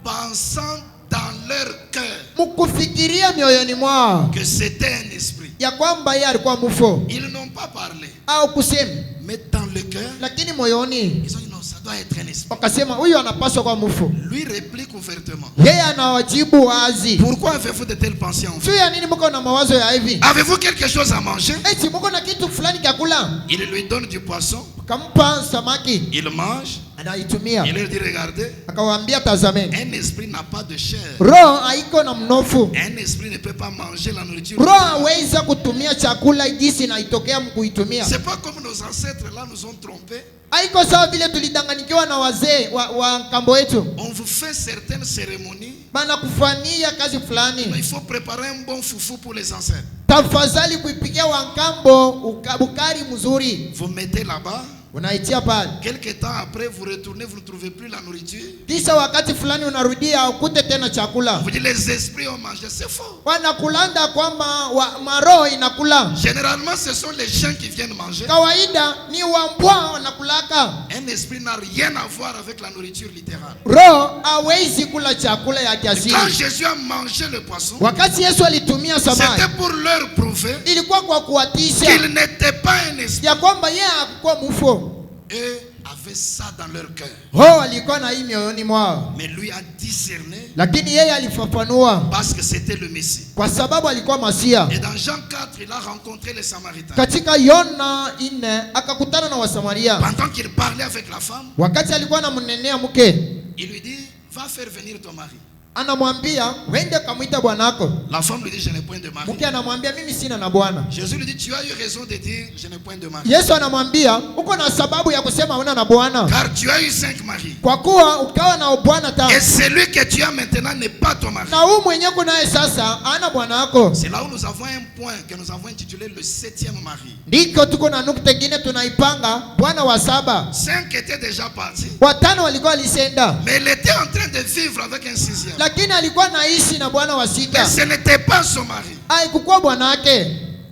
pensant dans leur cœur mkufikiria mioyoni mwao que c'était un esprit. ya kwamba yeye alikuwa mufo Ils n'ont pas parlé, au kusema, mais dans le cœur, lakini moyoni ils ont dit non, ça doit être un esprit. wakasema huyu anapaswa kuwa mufo. Lui réplique ouvertement, Yeye anawajibu wazi, pourquoi avez-vous de telles pensées en vous? juu ya nini mko na mawazo ya hivi? Avez-vous quelque chose à manger? Eti mko na kitu fulani cha kula? Il lui donne du poisson, Kampa samaki, il mange, anaitumia. il leur dit regardez, Akawaambia, tazameni, un esprit n'a pas de chair. roho haiko na mnofu. Un esprit ne peut pas manger la nourriture. Roho hawezi kutumia chakula jinsi inaitokea mkuitumia. C'est pas comme nos ancêtres là nous ont trompés. Haiko sawa vile tulidanganyikiwa na wazee wa kambo yetu, On vous fait certaines cérémonies, bana kufanyia kazi mais fulani. il faut préparer un bon foufou pour les ancêtres. Tafadhali kuipikia wankambo bukari mzuri, Vous mettez là-bas, unaitia pale, quelques temps après vous retournez, vous ne trouvez plus la nourriture. kisha wakati fulani unarudia ukute tena chakula. Vous dites les esprits ont mangé, c'est faux. Wanakulanda kwamba maroho inakula. Généralement ce sont les gens qui viennent manger. Kawaida ni wambwa wanakulaka. Un esprit n'a rien à voir avec la nourriture littérale. Roho hawezi kula chakula ya kiasili. Quand Jésus a mangé le poisson, Wakati Yesu alitumia samaki, c'était pour leur prouver ilikuwa kwa kuwatisha qu'il n'était pas un esprit. ya kwamba yeye hakuwa mufo. Eux avaient ça dans leur cœur. Ho alikuwa na hii mioyoni mwao, Mais lui a discerné lakini yeye alifafanua parce que c'était le Messie. kwa sababu alikuwa Masia. Et dans Jean 4, il a rencontré les Samaritains. Katika Yona 4 akakutana na Wasamaria. Pendant qu'il parlait avec la femme, Wakati alikuwa anamnenea mke, il lui dit, va faire venir ton mari. anamwambia wende kamwita bwanako. La femme lui dit, je n'ai point de mari. Mke anamwambia mimi sina na bwana. Jésus lui dit, tu as eu raison de dire, je n'ai point de mari. Yesu anamwambia uko na sababu ya kusema huna na bwana, Car tu as eu 5 maris. kwa kuwa ukawa na bwana tano, Et celui que tu as maintenant n'est pas ton mari. na huyu mwenyewe kunaye sasa ana bwana wako. C'est là où nous avons un point que nous avons intitulé le 7e mari. Ndiko tuko na nukta nyingine tunaipanga bwana wa 7. 5 étaient déjà partis. Watano walikuwa alisenda, Mais il était en train de vivre avec un 6e. lakini alikuwa naishi na bwana wa Mais 6. ce n'était pas son mari. Haikuwa bwana wake.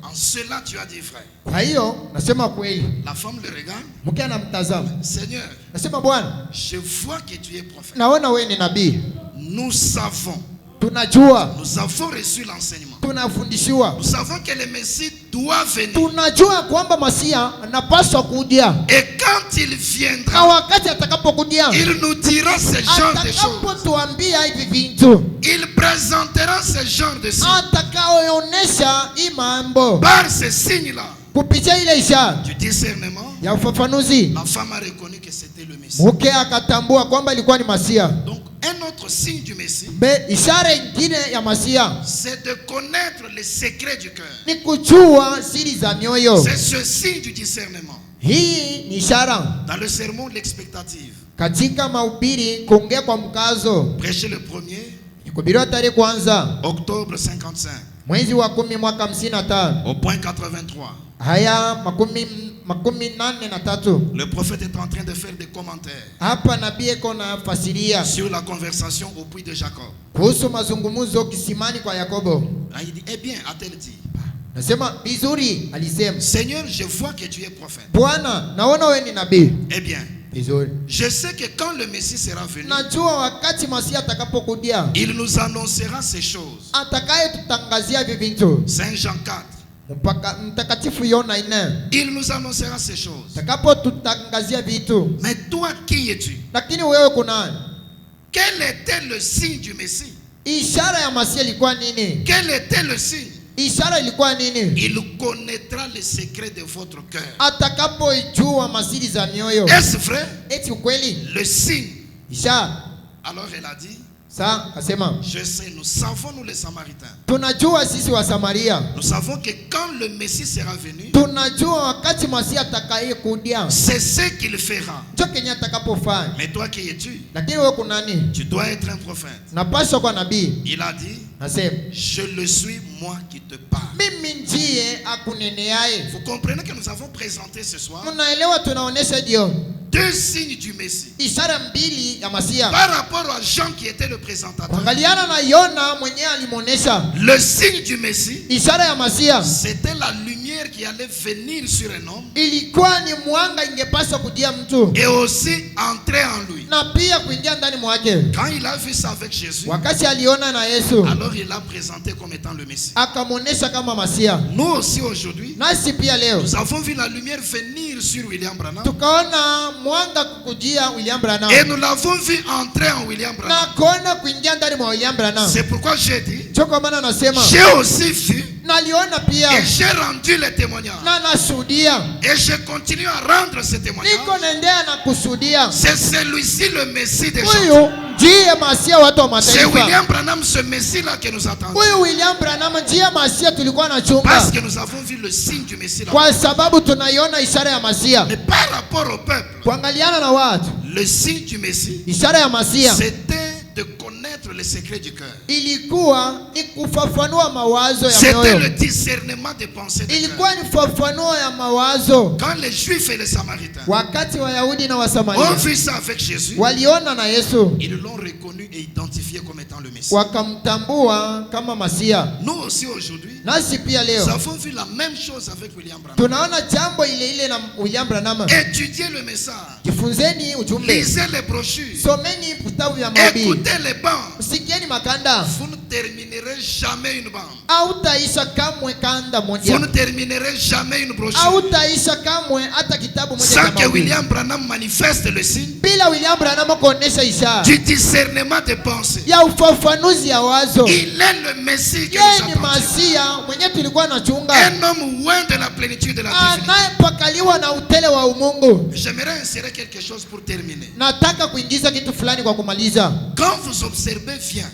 En cela tu as dit frère. Kwa hiyo nasema kweli, La femme le regarde. mke anamtazama, Seigneur, nasema Bwana, je vois que tu es prophète. naona wewe ni nabii. Nous savons, Tunajua, nous avons reçu l'enseignement. tunafundishiwa, Nous savons que le Messie doit venir. tunajua kwamba Masia anapaswa kuja, Et quand il na viendra, wakati atakapokuja il nous dira ce genre de choses. atakapotuambia hivi vitu, Il présentera ce genre de signes. atakaoonyesha hii mambo Par ces signes-là, kupitia ile ishara du discernement, ya ufafanuzi. la femme a reconnu que c'était le Messie. Mke akatambua kwamba ilikuwa ni Masia. Donc, un autre signe du Messie, Ishara ingine ya Masia c'est de connaître les secrets du cœur. ni kujua siri za mioyo. C'est ce signe du discernement. Hii ni ishara Dans le sermon de l'expectative, katika mahubiri, kuongea kwa mkazo, prêché le 1er kuhubiriwa tarehe kwanza octobre 55, mwezi wa 10 mwaka 55, au point 83. haya makumi nane na tatu. Le prophète est en train de faire des commentaires Hapa nabii eko na fasiria sur la conversation au puits de Jacob. kuhusu mazungumzo kisimani kwa Yakobo. Il dit, eh bien, a-t-elle dit, Nasema vizuri, alisema Seigneur, je vois que tu es prophète. Bwana, naona wewe ni nabii. Eh bien, vizuri. Je sais que quand le Messie sera venu, Najua wakati Masia atakapokuja il nous annoncera ces choses. atakayetutangazia hivi vitu. Saint Jean 4. Mtakatifu Yona 4 Il nous annoncera ces choses. atakapotutangazia vitu. Mais toi, qui es-tu? Lakini wewe kuna Quel était le signe du Messie? ishara ya Masia ilikuwa nini? Quel était le signe? Ishara ilikuwa nini? Il connaîtra les secrets de votre cœur. Atakapojua masiri za mioyo. Est-ce vrai? Eti ukweli? Le signe. Ishara. Alors elle a dit, Sa kasema, je sais, nous savons, nous les Samaritains. tunajua sisi wa Samaria. Nous savons que quand le Messie sera venu, Tunajua wakati Masia atakayekuja. c'est ce qu'il fera. Ndio Kenya atakapofanya. Mais toi, qui es-tu? Lakini wewe kuna nini? Tu dois être un prophète. Napaswa kwa nabii. Il a dit, Nasema, je le suis, moi qui te parle. mimi ndiye akuneneaye. Vous comprenez que nous avons présenté ce soir Mnaelewa tunaonesha jioni. deux signes du Messie. Ishara mbili ya Masia. Par rapport à Jean qui était le présentateur. Angaliana na Yona mwenyewe alimuonesha. Le signe du Messie, Ishara ya Masia c'était la lumière qui allait venir sur un homme ilikuwa ni mwanga ingepaswa kujia mtu et aussi entrer en lui. na pia kuingia ndani mwake. Quand il a vu ça avec Jésus, Wakati aliona na Yesu alors il l'a présenté comme étant le Messie. akamuonesha kama Masia. Nous aussi aujourd'hui, Nasi pia leo nous avons vu la lumière venir sur William Branham tukaona mwanga kukujia William Branham et nous l'avons vu entrer en William na Branham. kuona kuingia ndani mwa William Branham. C'est pourquoi j'ai dit, Ndio kwa maana nasema j'ai aussi vu naliona pia et j'ai rendu le témoignage. na nashuhudia, Et je continue à rendre ce témoignage. niko naendelea na kusudia. C'est celui-ci le Messie des gens. Huyu ndiye Masia watu wa C'est mataifa. William Branham, ce Messie-là que nous attendons. Huyu William Branham ndiye Masia tulikuwa na chunga, Parce que nous avons vu le signe du Messie là. kwa sababu tunaiona ishara ya Masia. Mais par rapport au peuple, Kuangaliana na watu, le signe du Messie, ishara ya Masia c'était de connaître les secrets du cœur. ilikuwa ni kufafanua mawazo ya C'était moyo, le discernement des pensées du ilikuwa cœur. ni fafanuo ya mawazo. Quand les Juifs et les Samaritains Wakati Wayahudi na ont Wasamaria vu ça avec Jésus, waliona na Yesu, ils l'ont reconnu et identifié comme étant le Messie. wakamtambua kama Masia. Nous aussi aujourd'hui, Nasi pia nous leo avons vu la même chose avec William Branham. tunaona jambo ile ile na William Branham. Étudiez le message, Jifunzeni ujumbe, lisez les brochures, someni vitabu vya maombi, écoutez les bancs. sikieni makanda. Vous ne terminerez jamais une bande. Hautaisha kamwe kanda Vous moja, ne terminerez jamais une brochure hautaisha kamwe hata kitabu moja sans cha que maombi William Branham manifeste le signe bila William Branham kuonesha ishara du discernement des pensées. ya ufafanuzi ya wazo. Il est le Messie que Yeye nous ni attendions. Masia mwenye tulikuwa na chunga, Un homme loin de la plénitude de la divinité. anayepakaliwa na utele wa umungu. J'aimerais insérer quelque chose pour terminer. Nataka kuingiza kitu fulani kwa kumaliza. Quand vous observez bien,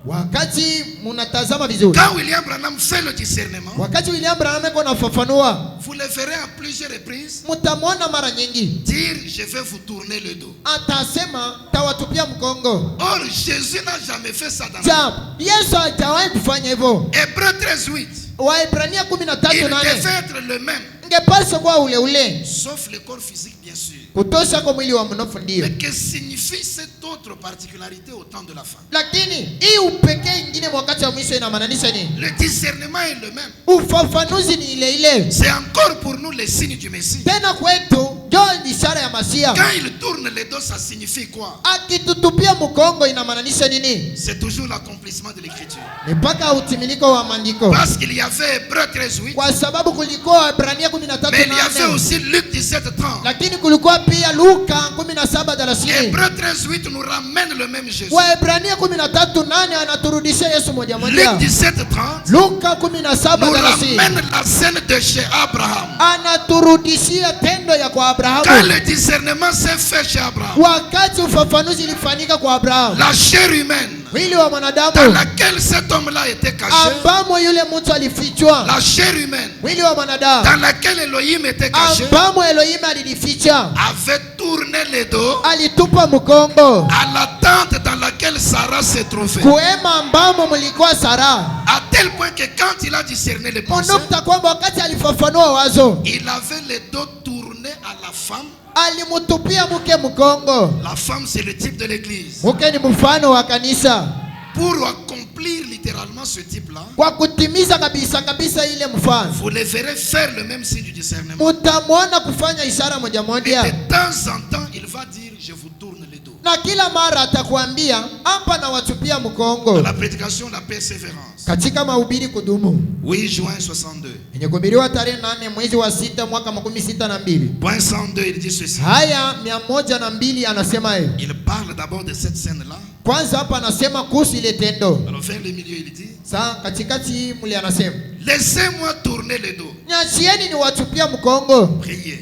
Wakati munatazama vizuri, quand William Branham fait le discernement, wakati William Branham eko nafafanua, vous le verrez à plusieurs reprises mutamwona mara nyingi dire je vais vous tourner le dos. atasema tawatupia mkongo. Or, Jésus n'a jamais fait ça dans la Jambo Yesu hajawahi kufanya hivyo. Hébreux 13:8. Waebrania Il 13:8 devait être le même, ingepaswa kuwa ule ule, sauf le corps physique, bien sûr. kutosha kwa mwili wa mnofu ndio, Mais que signifie cette autre particularité au temps de la fin? lakini hii upekee ingine wakati wa mwisho inamaanisha nini? Le discernement est le même. Ufafanuzi ni ile ile. C'est encore pour nous les signes du Messie. Tena kwetu ndio ishara ya Masia. Quand il tourne les dos, ça signifie quoi? Akitutupia mkongo inamaanisha nini? C'est toujours l'accomplissement de l'écriture. Ni mpaka utimiliko wa maandiko, Parce qu'il y avait Hébreux 13:8, kwa sababu kulikuwa Waebrania mais il y avait 13:8 aussi Luc 17:30. lakini kulikuwa pia Luka 17:30. Hébreux 13:8 nous ramène le même Jésus. Waebrania 13:8 anaturudisha Yesu moja Luc moja. 17:30 Luka nous 17:30 ramène la scène de chez Abraham. anaturudishia tendo ya kwa Quand Abrahamu, le discernement s'est fait chez Abraham, wakati ufafanuzi ilifanyika kwa Abrahamu, la chair humaine mwili wa dans mwanadamu laquelle cet homme-là était caché, ambamo yule mtu alifichwa, la chair humaine mwili wa mwanadamu dans laquelle Elohim était caché, ambamo Elohim alilificha, avait tourné les dos alitupa mkongo à la tente dans laquelle Sarah se trouvait. kuema ambamo mlikuwa Sara, À tel point que quand il a discerné les pensées, unukta kwamba wakati alifafanua wazo il avait les dos tournés à la femme. alimutupia mke mkongo. La femme, c'est le type de l'église. Mke ni mfano wa kanisa. Pour accomplir littéralement ce type-là, Kwa kutimiza kabisa kabisa ile mfano, vous les verrez faire le même signe du discernement. mutamwona kufanya ishara moja Et moja, de temps en temps, il va je vous tourne le dos. Na kila mara atakwambia hapa na watupia mkongo. Dans la prédication, la persévérance. Katika mahubiri kudumu. 8 juin 62. Yenye kuhubiriwa tarehe 8 mwezi wa 6 mwaka 62. Point 102, il dit ceci. Haya 102 anasema hivi. Il parle d'abord de cette scène-là. Kwanza hapa anasema kuhusu ile tendo. Alors vers le milieu, il dit. Sa katikati muli anasema. Laissez-moi tourner le dos. Niachieni ni watupia mkongo. Priez.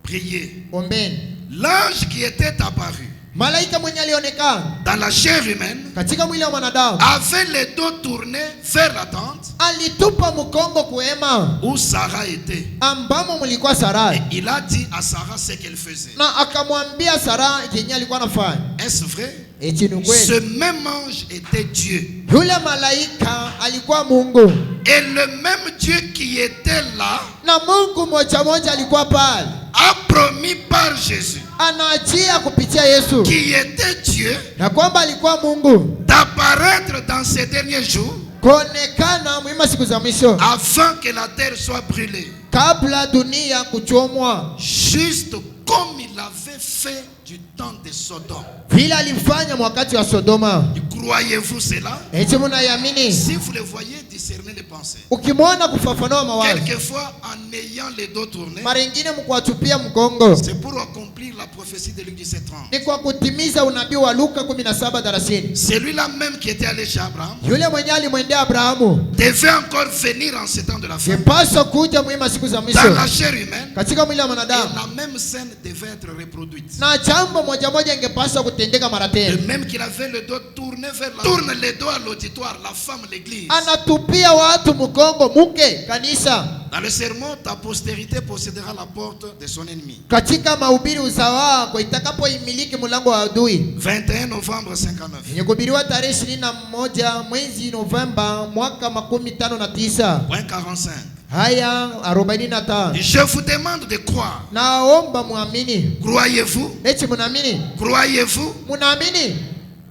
Priez. Ombeni. L'ange qui était apparu Malaika mwenye alionekana dans la chair humaine katika mwili wa mwanadamu avait le dos tourné vers la tente alitupa mkongo kuhema où Sarah était. ambamo mlikuwa Sarai. Il a dit à Sarah ce qu'elle faisait. Na akamwambia Sara yenye alikuwa anafanya. Est-ce vrai? Eti ni kweli. Ce même ange était Dieu. Yule malaika alikuwa Mungu. Et le même Dieu qui était là Na Mungu moja moja alikuwa pale. a promis par Jésus, Anaachia kupitia Yesu. qui était Dieu, Na kwamba alikuwa Mungu. d'apparaître dans ces derniers jours Kuonekana mwima siku za mwisho. afin que la terre soit brûlée. Kabla dunia kuchomwa. Juste comme il avait fait du temps de Sodome. Vile alifanya wakati wa Sodoma. Croyez-vous cela? Eti mnaiamini? Si vous le voyez, discernez les pensées. Ukimwona kufafanua mawazo. Quelquefois, en ayant les dos tournés, Mara nyingine mkuwatupia mkongo. c'est pour accomplir la prophétie de Luc 17:30. Ni kwa kutimiza unabii wa Luka 17:30. Celui-là même qui était allé chez Abraham Yule mwenye alimwendea Abrahamu. devait encore venir en ce temps de la fin. Kipaswa kuja mwima siku za Dans mwisho. la chair humaine, Katika mwili wa et mwanadamu. la même scène devait être reproduite. Na jambo moja moja ingepaswa kutendeka mara De tena. même qu'il avait le dos tourné vers la tourne les dos à l'auditoire, la femme, l'église. Anatupia watu mkongo mke kanisa. Dans le sermon, ta postérité possédera la porte de son ennemi. Katika mahubiri uzao wako itakapoimiliki mlango wa adui. 21 novembre 59. Yenye kuhubiriwa tarehe 21 mwezi Novemba mwaka 59. Point 45. Haya 45. Je vous demande de croire. Naomba muamini. Croyez-vous? Eti munaamini? Croyez-vous? Munaamini?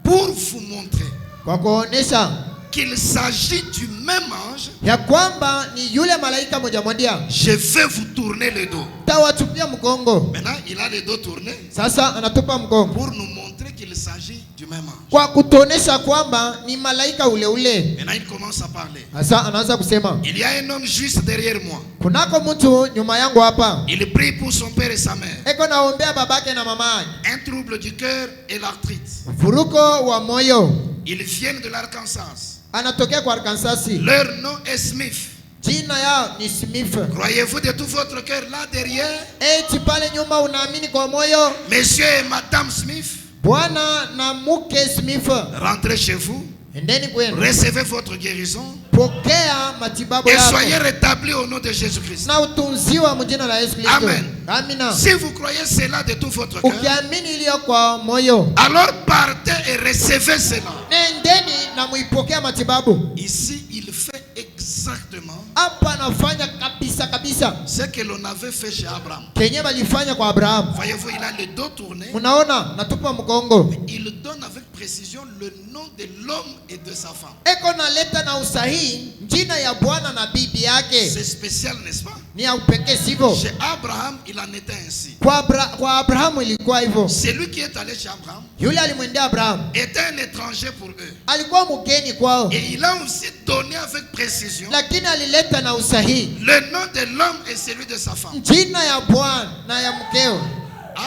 Pour vous montrer Kwa kuonesha qu'il s'agit du même ange, ya kwamba ni yule malaika moja moja. je vais vous tourner le dos. Tawatupia mkongo. Maintenant, il a le dos tourné Sasa anatupa mkongo. pour nous montrer qu'il s'agit du même ange. Kwa kutonesha kwamba ni malaika ule ule. Maintenant, il commence à parler. Sasa anaanza kusema. Il y a un homme juste derrière moi. Kunako mtu nyuma yangu hapa. Il prie pour son père et sa mère. Eko naombea babake na mamake. Un trouble du cœur et l'arthrite. Vuruko wa moyo. Ils viennent de l'Arkansas. Anatokea kwa Arkansas. Leur nom est Smith. Jina yao ni Smith. Croyez-vous de tout votre cœur là derrière? Eti pale nyuma unaamini kwa moyo. Monsieur et Madame Smith, Bwana na mke Smith. rentrez chez vous. Endeni kwenu. Recevez votre guérison. Pokea matibabu Et yako. soyez rétablis au nom de Jésus-Christ. Na utunziwa mjina la Yesu Kristo. Amen. Amina. Si vous croyez cela de tout votre cœur, Ukiamini iliyo kwa moyo. alors partez et recevez cela. Nendeni na muipokea matibabu. Ici, il fait exactement Hapa anafanya kabisa kabisa. ce que l'on avait fait chez Abraham. Kenye balifanya kwa Abraham. Voyez-vous, il a le dos tourné. Munaona natupa mgongo. Il donne avec précision le nom de l'homme et de sa femme. Eko naleta na usahihi jina ya bwana na bibi yake. C'est spécial, n'est-ce pas? Ni ya upekee sivyo? Chez Abraham, il en était ainsi. Kwa Abrahamu ilikuwa hivyo. Celui qui est allé chez Abraham Yule alimwendea Abrahamu. était un étranger pour eux. Alikuwa mgeni kwao. Et il a aussi donné avec précision Lakini alileta na usahihi le nom de l'homme et celui de sa femme. jina ya bwana na ya mkeo.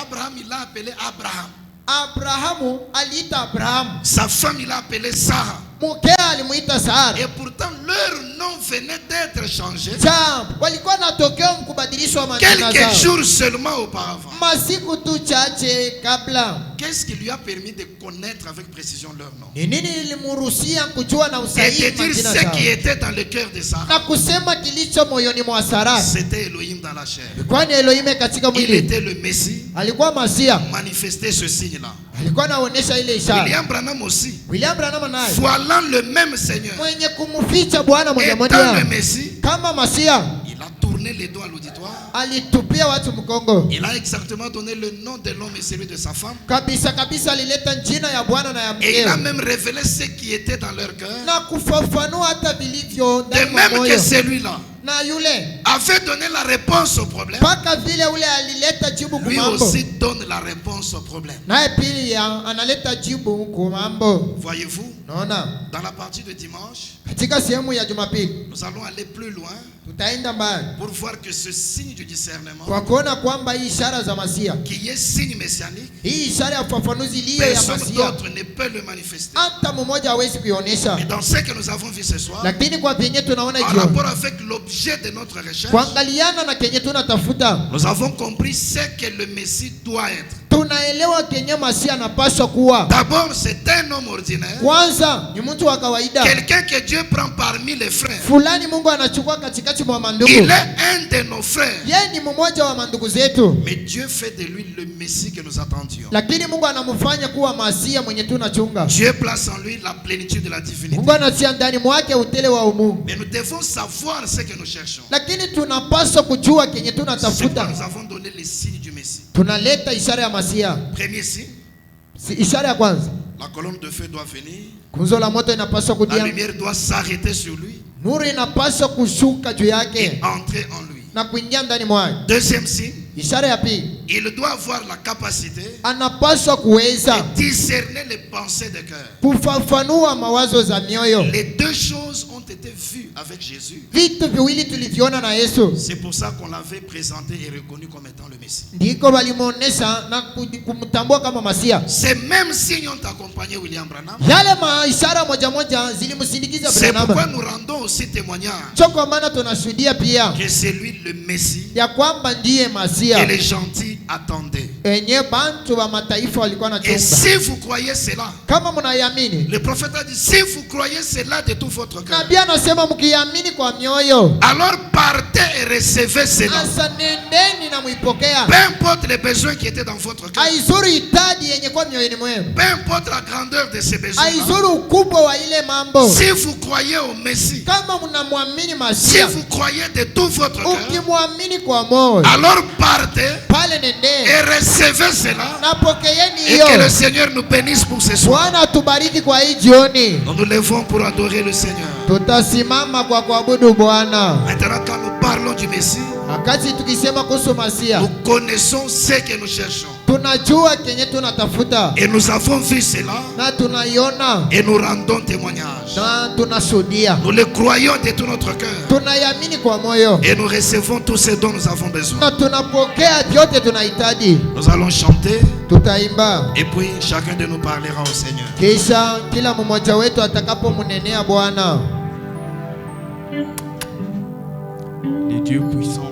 Abraham, il l'a appelé Abraham. Abrahamu aliita Abrahamu. Sa femme, il l'a appelé Sarah. Mkeo alimuita Sara. Et pourtant, leur nom venait d'être changé Walikuwa na tokeo mkubadilishwa majina quelques zao. jours seulement auparavant. Masiku tu chache kabla. Qu'est-ce qui lui a permis de connaître avec précision leur nom? Ni nini ilimruhusia kujua na Et usahihi de dire majina ce zao? qui était dans le cœur de Sarah. Na kusema kilicho moyoni mwa Sara. C'était Elohim dans la chair. Kwani Elohim katika Il mwili était le Messie. alikuwa Masia. Manifestait ce signe-là. Alikuwa anaonesha ile ishara. William Branham aussi. William Branham naye Voilant le même Seigneur. mwenye kumficha Bwana moja Étant le moja Messie, kama Masia il a tourné les dos à l'auditoire. alitupia watu mkongo. Il a exactement donné le nom de l'homme et celui de sa femme. Kabisa kabisa alileta jina ya Bwana na ya Et il a mkeo. même révélé ce qui était dans leur cœur. Na kufafanua hata vilivyo De ndani mwa même que moyo. celui-là, na yule avait donné la réponse au problème, mpaka vile ule alileta jibu lui kumambo, aussi donne la réponse au problème. naye pili analeta jibu kumambo. Voyez-vous, Naona dans la partie de dimanche, katika sehemu ya Jumapili nous allons aller plus loin tutaenda mbali pour voir que ce signe du discernement, kwa kuona kwamba hii ishara za Masia, qui est signe messianique, hii ishara ya ufafanuzi iliyo ya personne Masia, d'autre ne peut le manifester. hata mmoja hawezi kuionyesha. Et dans ce que nous avons vu ce soir, Lakini kwa vyenye tunaona en jioni, rapport avec l'objet de notre recherche, kuangaliana na kenye tunatafuta, nous avons compris ce que le Messie doit être. tunaelewa kenye Masia anapaswa kuwa. D'abord, c'est un homme ordinaire, Kwanza ni mtu wa kawaida quelqu'un que Dieu prend parmi les frères. fulani, Mungu anachukua katikati mwa mandugu. Il est un de nos frères. Yeye ni mmoja wa mandugu zetu, Mais Dieu fait de lui le Messie que nous attendions. lakini Mungu anamfanya kuwa Masia mwenye tunachunga. Dieu place en lui la plénitude de la divinité. Mungu anatia ndani mwake utele wa umungu, Mais nous devons savoir ce que nous cherchons. lakini tunapaswa kujua kenye C'est pourquoi tunatafuta. nous avons donné les signes du Messie. Tunaleta ishara ya Masia. Premier signe, Ishara ya kwanza, la colonne de feu doit venir. kunzo la moto inapaswa La kudia, lumière doit s'arrêter sur lui nuru inapaswa kushuka juu et yake entrer en lui. na kuingia ndani mwake. Deuxième signe, Ishara ya pili, il doit avoir la capacité anapaswa kuweza de discerner les pensées de cœur. kufafanua mawazo za mioyo. Les deux choses ont été vues avec Jésus. Vitu viwili tuliviona na Yesu, C'est pour ça qu'on l'avait présenté et reconnu comme étant le Messie. ndiko walimuonesha na kumtambua kama Masia. Ces mêmes signes ont accompagné William Branham. Yale maishara moja moja zilimsindikiza C'est pourquoi Branham. nous rendons aussi témoignage Cho kwa maana tunashuhudia pia que c'est lui le Messie ya kwamba ndiye que Masia les gentils attendaient. enye bantu wa mataifa walikuwa Et nachunga. si vous croyez cela, Kama mnayamini, le prophète a dit, si vous croyez cela de tout votre cœur, nabii anasema mkiamini kwa mioyo, alors partez et recevez cela. asa nendeni na muipokea. Peu importe les besoins qui étaient dans votre cœur, Aizuru hitaji yenye kwa mioyoni mwenu, peu importe la grandeur de ces besoins, aizuru ukubwa wa ile mambo. si vous croyez au Messie, Kama mnamwamini si Masia, vous croyez de tout votre cœur, ukimwamini kwa moyo, alors partez pale et nendeni recevez cela. na pokeeni Et que le hiyo. Seigneur nous bénisse pour ce soir. Bwana atubariki kwa hii jioni. Nous nous levons pour adorer le Seigneur. Tutasimama kwa kuabudu Bwana. Maintenant, quand nous parlons du Messie, Wakati tukisema kuhusu Masia, nous connaissons ce que nous cherchons. tunajua kenye tunatafuta Et nous avons vu cela na tunaiona et nous rendons témoignage. na tunashuhudia, Nous le croyons de tout notre cœur tunayamini kwa moyo et nous recevons tout ce dont nous avons besoin. na tunapokea vyote tunahitaji. Nous allons chanter Tutaimba et puis chacun de nous parlera au Seigneur. kisha kila mmoja wetu atakapomnenea Bwana. Les dieux puissants